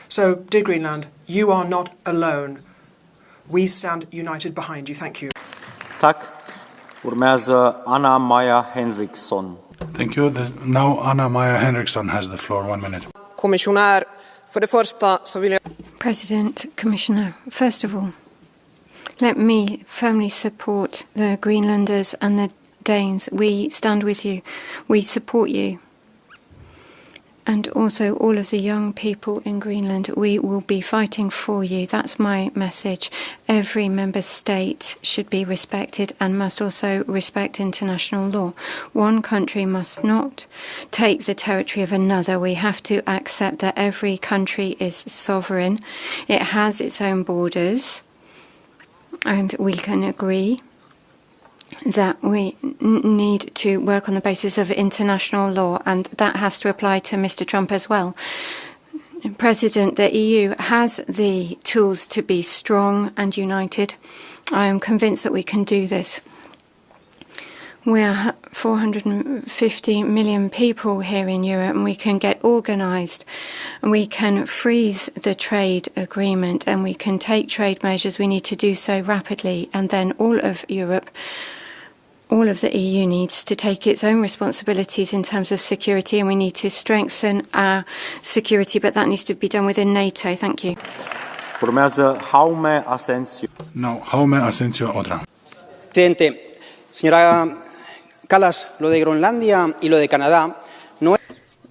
So, dear Greenland, you are not alone. We stand united behind you. Thank you. Tack. Urmează Anna Maja Henriksson. Thank you. Now Anna Maja Henriksson has the floor. 1 minute. President, Commissioner, first of all, let me firmly support the Greenlanders and the Danes. We stand with you. We support you. And also all of the young people in Greenland, we will be fighting for you. That's my message. Every member state should be respected and must also respect international law. One country must not take the territory of another. We have to accept that every country is sovereign. It has its own borders. And we can agree that we need to work on the basis of international law, and that has to apply to Mr. Trump as well. President, the EU has the tools to be strong and united. I am convinced that we can do this. We are 450 million people here in Europe, and we can get organised, and we can freeze the trade agreement, and we can take trade measures. We need to do so rapidly, and then all of Europe all of the EU needs to take its own responsibilities in terms of security, and we need to strengthen our security, but that needs to be done within NATO. Thank you. Urmează Jaume Asensio. No, Jaume Asensio Odra. Presidente, señora Kallas, lo de Groenlandia y lo de Canadá no.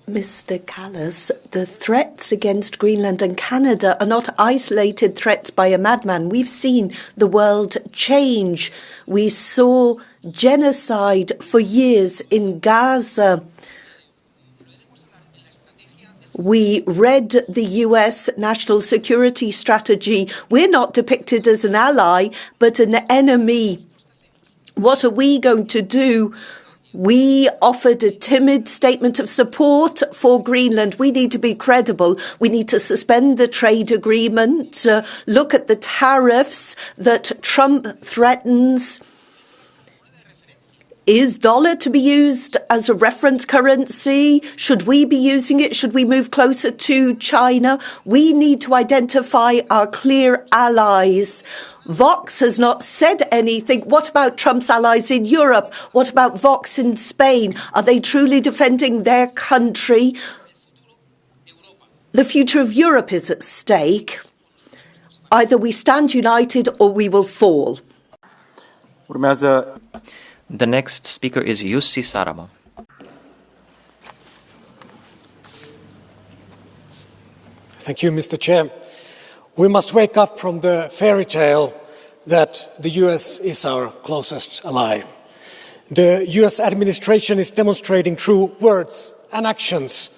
Mr. Callas, the threats against Greenland and Canada are not isolated threats by a madman. We've seen the world change. We saw genocide for years in Gaza. We read the US national security strategy. We're not depicted as an ally, but an enemy. What are we going to do? We offered a timid statement of support for Greenland. We need to be credible. We need to suspend the trade agreement, look at the tariffs that Trump threatens. Is dollar to be used as a reference currency? Should we be using it? Should we move closer to China? We need to identify our clear allies. Vox has not said anything. What about Trump's allies in Europe? What about Vox in Spain? Are they truly defending their country? The future of Europe is at stake. Either we stand united or we will fall. The next speaker is Jussi Saramo. Thank you, Mr. Chair. We must wake up from the fairy tale that the US is our closest ally. The US administration is demonstrating through words and actions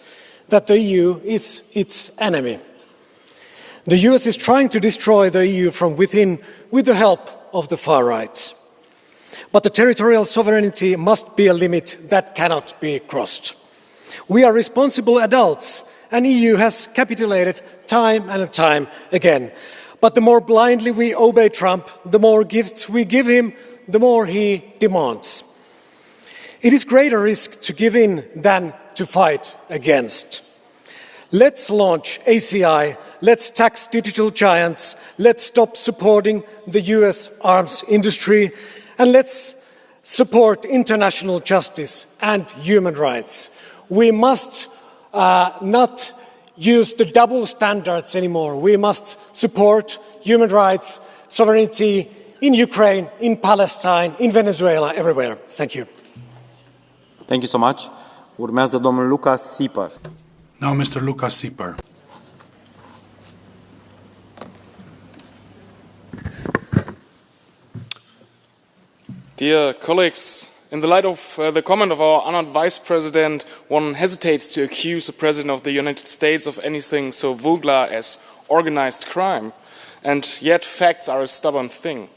that the EU is its enemy. The US is trying to destroy the EU from within with the help of the far right. But the territorial sovereignty must be a limit that cannot be crossed. We are responsible adults, and the EU has capitulated time and time again. But the more blindly we obey Trump, the more gifts we give him, the more he demands. It is greater risk to give in than to fight against. Let's launch ACI, let's tax digital giants, let's stop supporting the US arms industry, and let's support international justice and human rights. We must not use the double standards anymore. We must support human rights, sovereignty in Ukraine, in Palestine, in Venezuela, everywhere. Thank you. Thank you so much. Urmează domnul Lucas Sieper. Now Mr. Lucas Sieper. Dear colleagues, in the light of the comment of our honored Vice President, one hesitates to accuse the President of the United States of anything so vulgar as organized crime. And yet facts are a stubborn thing.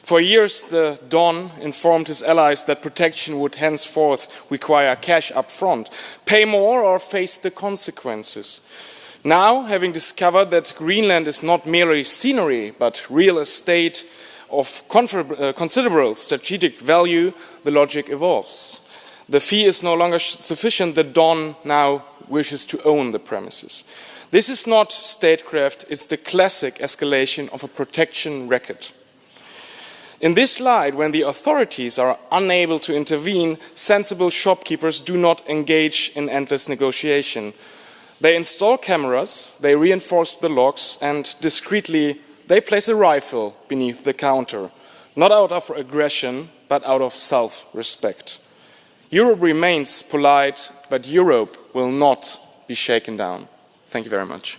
For years, the Don informed his allies that protection would henceforth require cash up front, pay more or face the consequences. Now, having discovered that Greenland is not merely scenery, but real estate of considerable strategic value, the logic evolves. The fee is no longer sufficient. The Don now wishes to own the premises. This is not statecraft, it's the classic escalation of a protection racket. In this light, when the authorities are unable to intervene, sensible shopkeepers do not engage in endless negotiation. They install cameras, they reinforce the locks, and discreetly they place a rifle beneath the counter, not out of aggression, but out of self-respect. Europe remains polite, but Europe will not be shaken down. Thank you very much.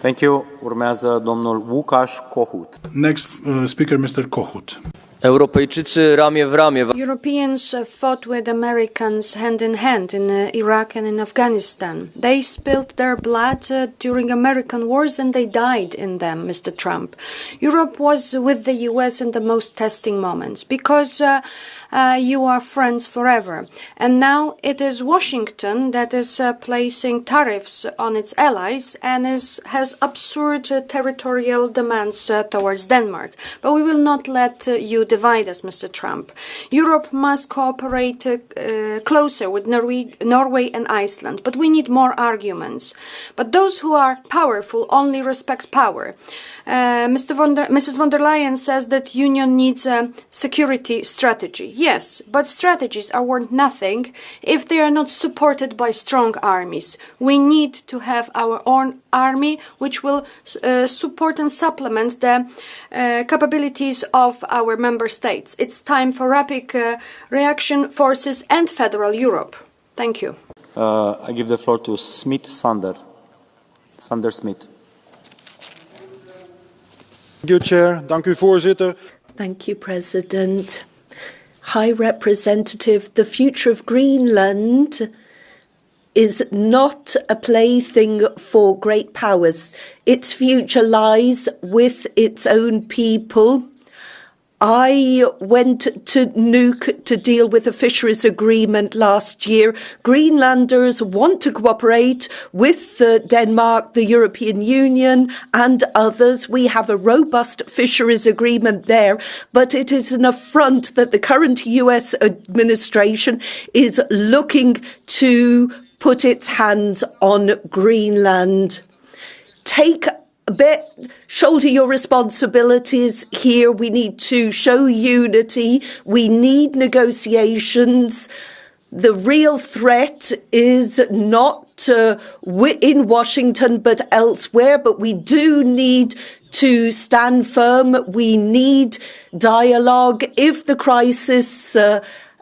Thank you. Urmează domnul Łukasz Kohut. Next speaker, Mr. Kohut. Europejczycy ramię w ramię. Europeans fought with Americans hand in hand in Iraq and in Afghanistan. They spilled their blood during American wars and they died in them, Mr. Trump. Europe was with the US in the most testing moments because you are friends forever. And now it is Washington that is placing tariffs on its allies and has absurd territorial demands towards Denmark. But we will not let you divide us, Mr. Trump. Europe must cooperate closer with Norway and Iceland, but we need more arguments. But those who are powerful only respect power. Mrs. von der Leyen says that Union needs a security strategy. Yes, but strategies are worth nothing if they are not supported by strong armies. We need to have our own army which will support and supplement the capabilities of our member states. It's time for rapid reaction forces and federal Europe. Thank you. I give the floor to Sander Smith. Thank you, Chair. Dank u, voorzitter. Thank you, President. High Representative, the future of Greenland is not a plaything for great powers. Its future lies with its own people. I went to Nuuk to deal with a fisheries agreement last year. Greenlanders want to cooperate with Denmark, the European Union and others. We have a robust fisheries agreement there, but it is an affront that the current US administration is looking to put its hands on Greenland. Shoulder your responsibilities here. We need to show unity. We need negotiations. The real threat is not in Washington but elsewhere, but we do need to stand firm. We need dialogue. If the crisis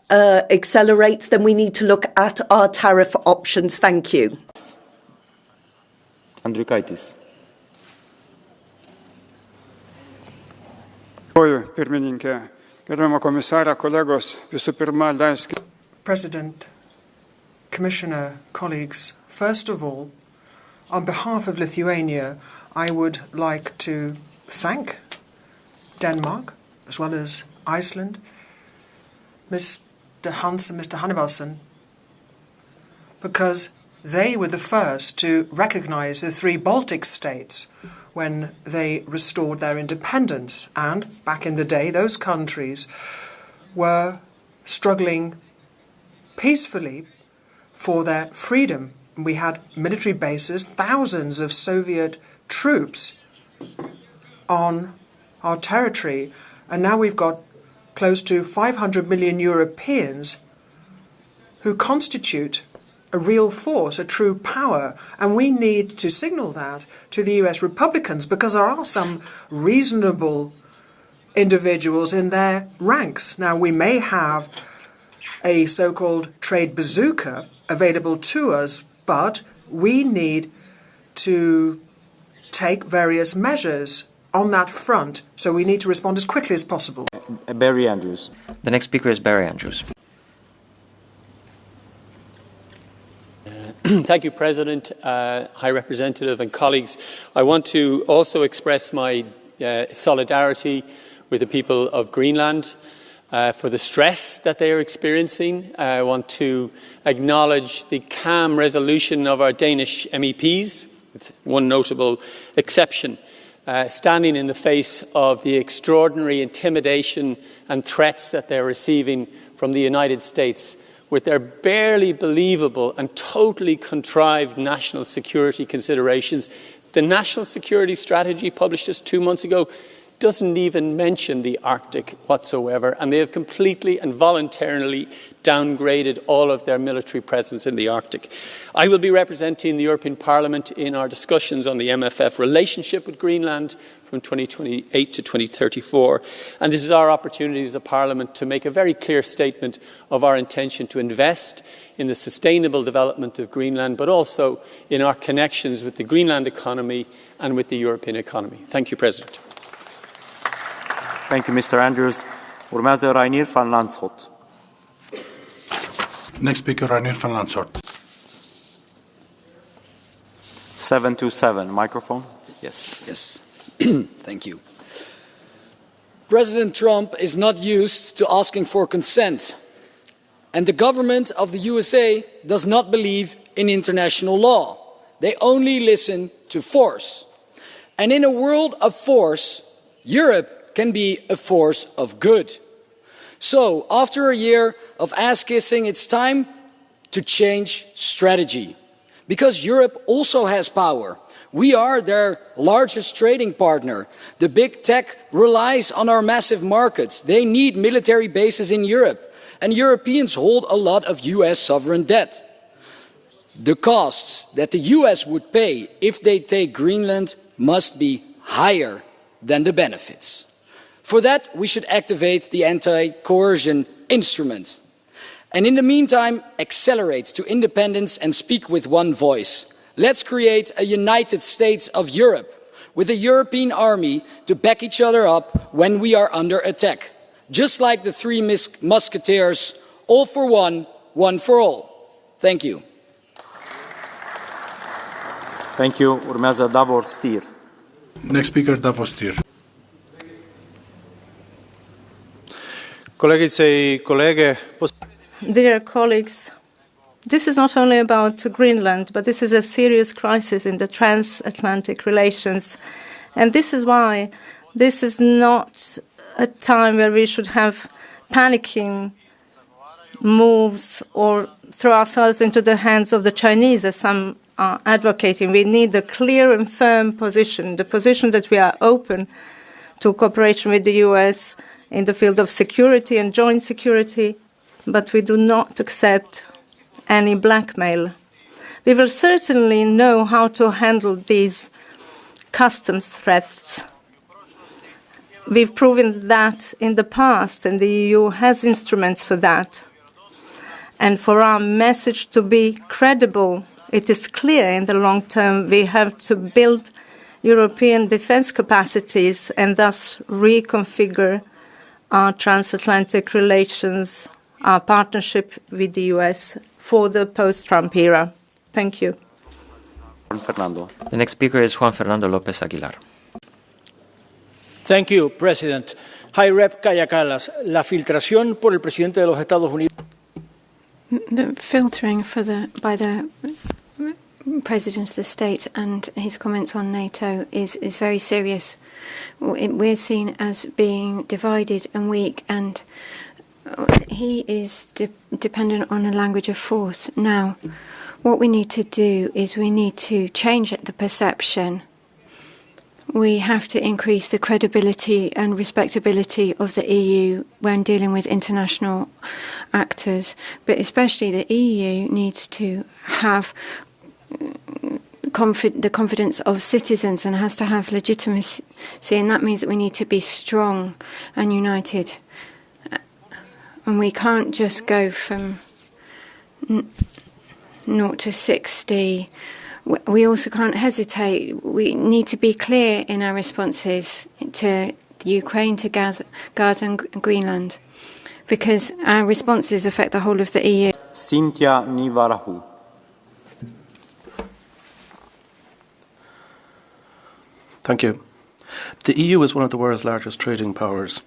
accelerates, then we need to look at our tariff options. Thank you. Andriukaitis. President, Commissioner, colleagues, first of all, on behalf of Lithuania, I would like to thank Denmark, as well as Iceland, Mr. Hansen, Mr. Hannevalsen, because they were the first to recognize the three Baltic states when they restored their independence. And back in the day, those countries were struggling peacefully for their freedom. We had military bases, thousands of Soviet troops on our territory, and now we've got close to 500 million Europeans who constitute a real force, a true power, and we need to signal that to the US Republicans, because there are some reasonable individuals in their ranks. Now, we may have a so-called trade bazooka available to us, but we need to take various measures on that front, so we need to respond as quickly as possible. Barry Andrews. The next speaker is Barry Andrews. Thank you, President, High Representative and colleagues. I want to also express my solidarity with the people of Greenland for the stress that they are experiencing. I want to acknowledge the calm resolution of our Danish MEPs, with one notable exception, standing in the face of the extraordinary intimidation and threats that they're receiving from the United States, with their barely believable and totally contrived national security considerations. The national security strategy published just 2 months ago doesn't even mention the Arctic whatsoever, and they have completely and voluntarily downgraded all of their military presence in the Arctic. I will be representing the European Parliament in our discussions on the MFF relationship with Greenland from 2028 to 2034, and this is our opportunity as a Parliament to make a very clear statement of our intention to invest in the sustainable development of Greenland, but also in our connections with the Greenland economy and with the European economy. Thank you, President. Thank you, Mr. Andrews. Urmează Rainier van Landshut. Next speaker, Rainier van Landshut. 727, microphone. Yes. Thank you. President Trump is not used to asking for consent, and the government of the USA does not believe in international law. They only listen to force. And in a world of force, Europe can be a force of good. So, after a year of ass-kissing, it's time to change strategy. Because Europe also has power. We are their largest trading partner. The big tech relies on our massive markets. They need military bases in Europe. And Europeans hold a lot of US sovereign debt. The costs that the US would pay if they take Greenland must be higher than the benefits. For that, we should activate the anti-coercion instrument. And in the meantime, accelerate to independence and speak with one voice. Let's create a United States of Europe with a European army to back each other up when we are under attack. Just like the three musketeers, all for one, one for all. Thank you. Thank you. Urmează Davor Stier. Next speaker, Davor Stier. Dear colleagues, this is not only about Greenland, but this is a serious crisis in the transatlantic relations. And this is why this is not a time where we should have panicking moves or throw ourselves into the hands of the Chinese, as some are advocating. We need a clear and firm position, the position that we are open to cooperation with the US in the field of security and joint security, but we do not accept any blackmail. We will certainly know how to handle these customs threats. We've proven that in the past, and the EU has instruments for that. And for our message to be credible, it is clear in the long term we have to build European defense capacities and thus reconfigure our transatlantic relations, our partnership with the US for the post-Trump era. Thank you. Juan Fernando. The next speaker is Juan Fernando López Aguilar. Thank you, President. High Rep Kaja Kallas, la filtración por el presidente de los Estados Unidos. The filtering by the President of the States and his comments on NATO is very serious. We're seen as being divided and weak, and he is dependent on a language of force. Now, what we need to do is we need to change the perception. We have to increase the credibility and respectability of the EU when dealing with international actors, but especially the EU needs to have the confidence of citizens and has to have legitimacy, and that means that we need to be strong and united. And we can't just go from 0 to 60. We also can't hesitate. We need to be clear in our responses to Ukraine, to Gaza and Greenland, because our responses affect the whole of the EU. Cynthia Nivarahu. Thank you. The EU is one of the world's largest trading powers.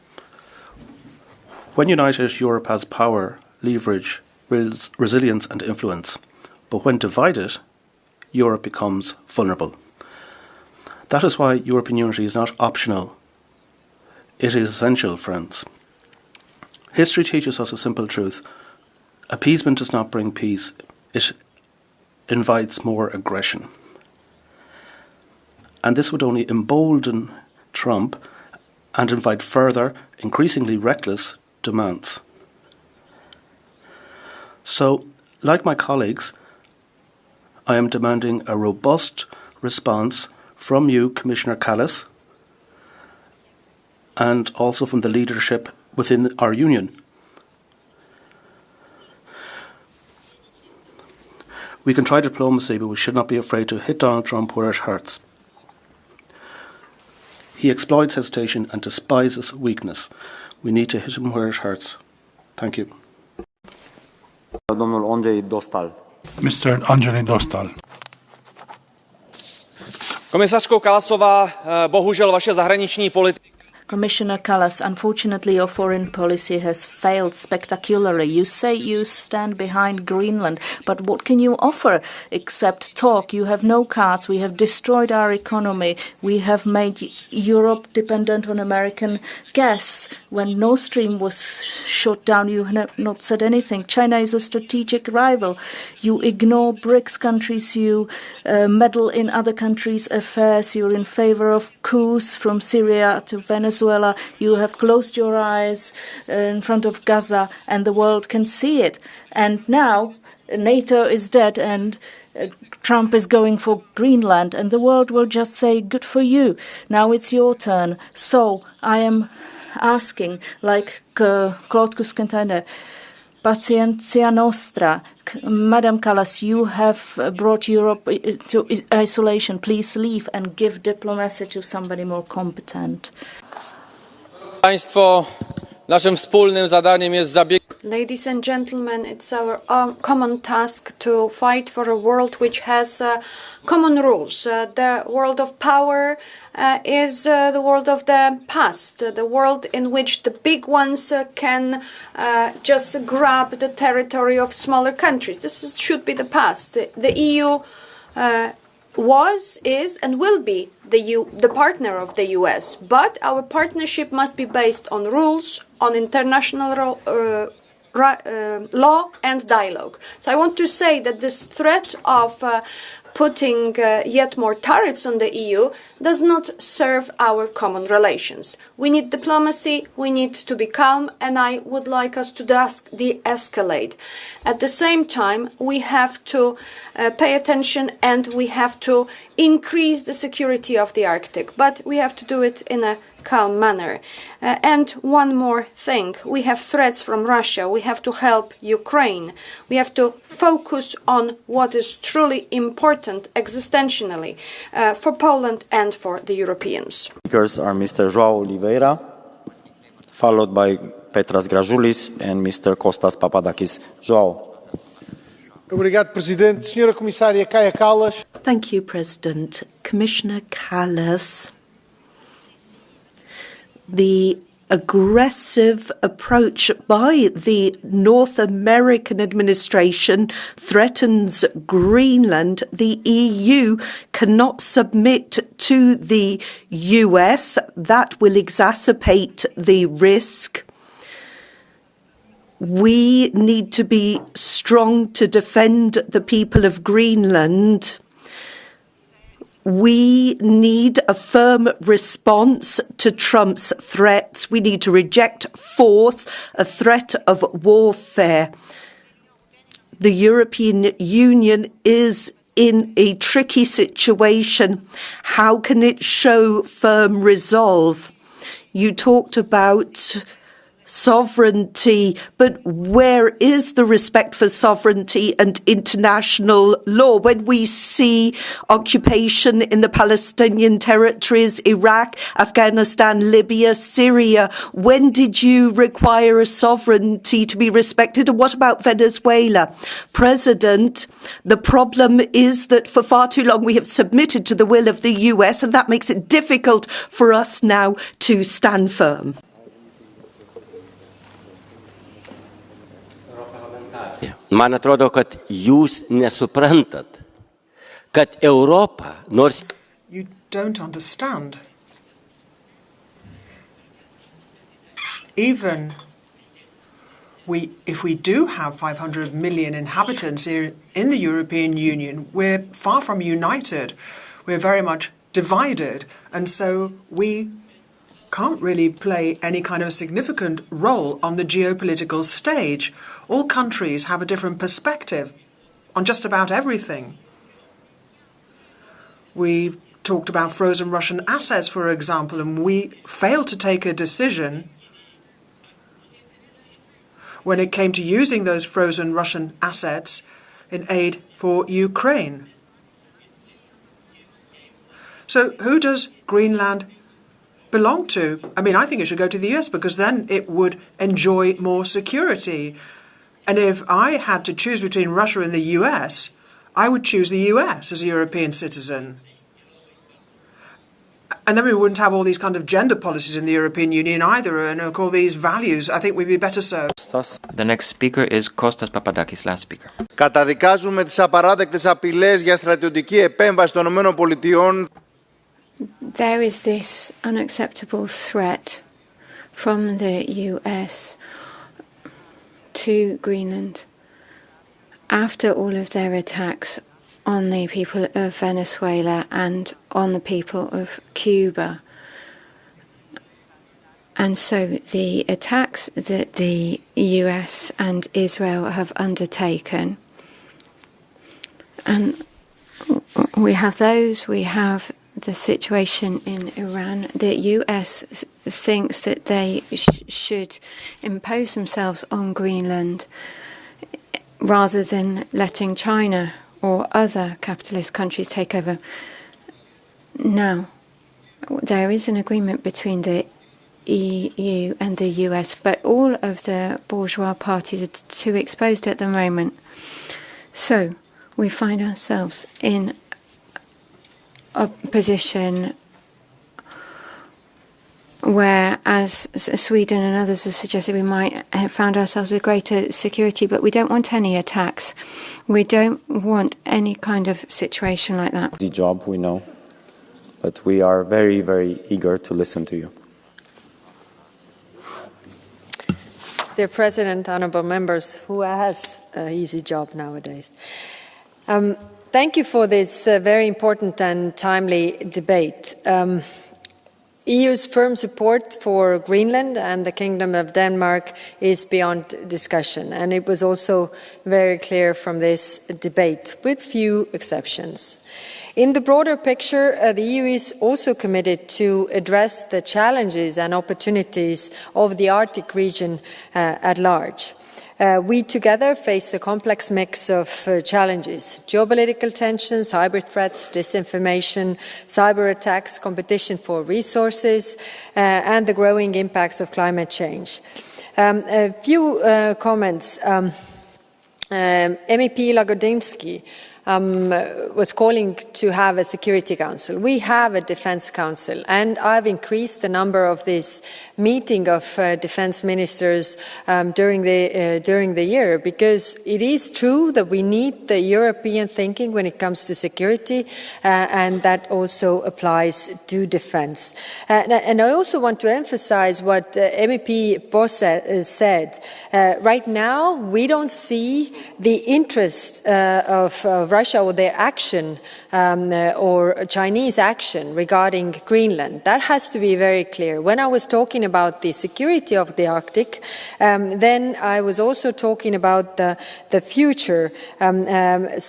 When united, Europe has power, leverage, resilience and influence. But when divided, Europe becomes vulnerable. That is why European unity is not optional. It is essential, friends. History teaches us a simple truth. Appeasement does not bring peace. It invites more aggression. And this would only embolden Trump and invite further, increasingly reckless demands. So, like my colleagues, I am demanding a robust response from you, Commissioner Kallas, and also from the leadership within our union. We can try diplomacy, but we should not be afraid to hit Donald Trump where it hurts. He exploits hesitation and despises weakness. We need to hit him where it hurts. Thank you. Mr. Anjali Dostal. Komisařko Kallasová, bohužel vaše zahraniční politika. Commissioner Kallas, unfortunately your foreign policy has failed spectacularly. You say you stand behind Greenland, but what can you offer except talk? You have no cards. We have destroyed our economy. We have made Europe dependent on American gas. When Nord Stream was shut down, you have not said anything. China is a strategic rival. You ignore BRICS countries. You meddle in other countries' affairs. You're in favor of coups from Syria to Venezuela. You have closed your eyes in front of Gaza, and the world can see it. And now NATO is dead, and Trump is going for Greenland, and the world will just say, good for you. Now it's your turn. So I am asking, like Claude Kuskentane, Paciencia Nostra. Madam Kallas, you have brought Europe to isolation. Please leave and give diplomacy to somebody more competent. Państwo, naszym wspólnym zadaniem jest Ladies and gentlemen, it's our common task to fight for a world which has common rules. The world of power is the world of the past, the world in which the big ones can just grab the territory of smaller countries. Should be the past. The EU was, is, and will be the partner of the US, but our partnership must be based on rules, on international law and dialogue. So I want to say that this threat of putting yet more tariffs on the EU does not serve our common relations. We need diplomacy, we need to be calm, and I would like us to de-escalate. At the same time, we have to pay attention and we have to increase the security of the Arctic, but we have to do it in a calm manner. And one more thing, we have threats from Russia, we have to help Ukraine, we have to focus on what is truly important existentially for Poland and for the Europeans. Speakers are Mr. João Oliveira, followed by Petras Grajoulis and Mr. Kostas Papadakis. João. Obrigado, Presidente. Senhora Comissária Kaja Kallas. Thank you, President. Commissioner Kallas. The aggressive approach by the North American administration threatens Greenland. The EU cannot submit to the US. That will exacerbate the risk. We need to be strong to defend the people of Greenland. We need a firm response to Trump's threats. We need to reject force, a threat of warfare. The European Union is in a tricky situation. How can it show firm resolve? You talked about sovereignty, but where is the respect for sovereignty and international law when we see occupation in the Palestinian territories, Iraq, Afghanistan, Libya, Syria? When did you require a sovereignty to be respected? And what about Venezuela? President, the problem is that for far too long we have submitted to the will of the US, and that makes it difficult for us now to stand firm. Man atrodo, kad jūs nesuprantat, kad Europa, nors... You don't understand. Even if we do have 500 million inhabitants here in the European Union, we're far from united. We're very much divided. And so we can't really play any kind of significant role on the geopolitical stage. All countries have a different perspective on just about everything. We've talked about frozen Russian assets, for example, and we failed to take a decision when it came to using those frozen Russian assets in aid for Ukraine. So who does Greenland belong to? I mean, I think it should go to the US because then it would enjoy more security. And if I had to choose between Russia and the US, I would choose the US as a European citizen. And then we wouldn't have all these kind of gender policies in the European Union either, and all these values. I think we'd be better served. The next speaker is Kostas Papadakis, last speaker. Καταδικάζουμε τις απαράδεκτες απειλές για στρατιωτική επέμβαση των ΗΠΑ. There is this unacceptable threat from the US to Greenland after all of their attacks on the people of Venezuela and on the people of Cuba. And so the attacks that the US and Israel have undertaken, and we have those, we have the situation in Iran. The US thinks that they should impose themselves on Greenland rather than letting China or other capitalist countries take over. Now, there is an agreement between the EU and the US, but all of the bourgeois parties are too exposed at the moment. So we find ourselves in a position where, as Sweden and others have suggested, we might have found ourselves with greater security, but we don't want any attacks. We don't want any kind of situation like that. The job, we know, but we are very, very eager to listen to you. Dear President, honourable members, who has an easy job nowadays? Thank you for this very important and timely debate. EU's firm support for Greenland and the Kingdom of Denmark is beyond discussion, and it was also very clear from this debate, with few exceptions. In the broader picture, the EU is also committed to address the challenges and opportunities of the Arctic region at large. We together face a complex mix of challenges: geopolitical tensions, hybrid threats, disinformation, cyber attacks, competition for resources, and the growing impacts of climate change. A few comments. MEP Lagodinsky was calling to have a Security Council. We have a Defence Council, and I've increased the number of this meeting of defence ministers during the year, because it is true that we need the European thinking when it comes to security, and that also applies to defence. And I also want to emphasise what MEP Boss said. Right now, we don't see the interest of Russia or their action or Chinese action regarding Greenland. That has to be very clear. When I was talking about the security of the Arctic, then I was also talking about the future. It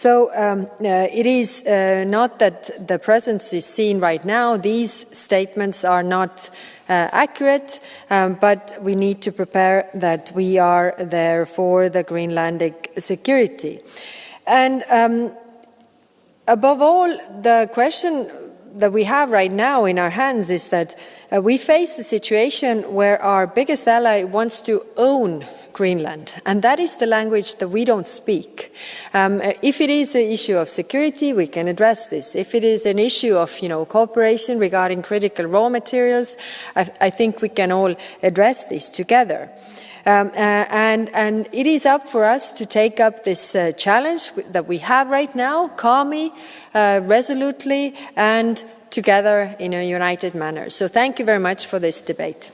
is not that the presence is seen right now. These statements are not accurate, but we need to prepare that we are there for the Greenlandic security. And above all, the question that we have right now in our hands is that we face a situation where our biggest ally wants to own Greenland, and that is the language that we don't speak. If it is an issue of security, we can address this. If it is an issue of cooperation regarding critical raw materials, I think we can all address this together. And it is up for us to take up this challenge that we have right now, calmly, resolutely, and together in a united manner. So thank you very much for this debate.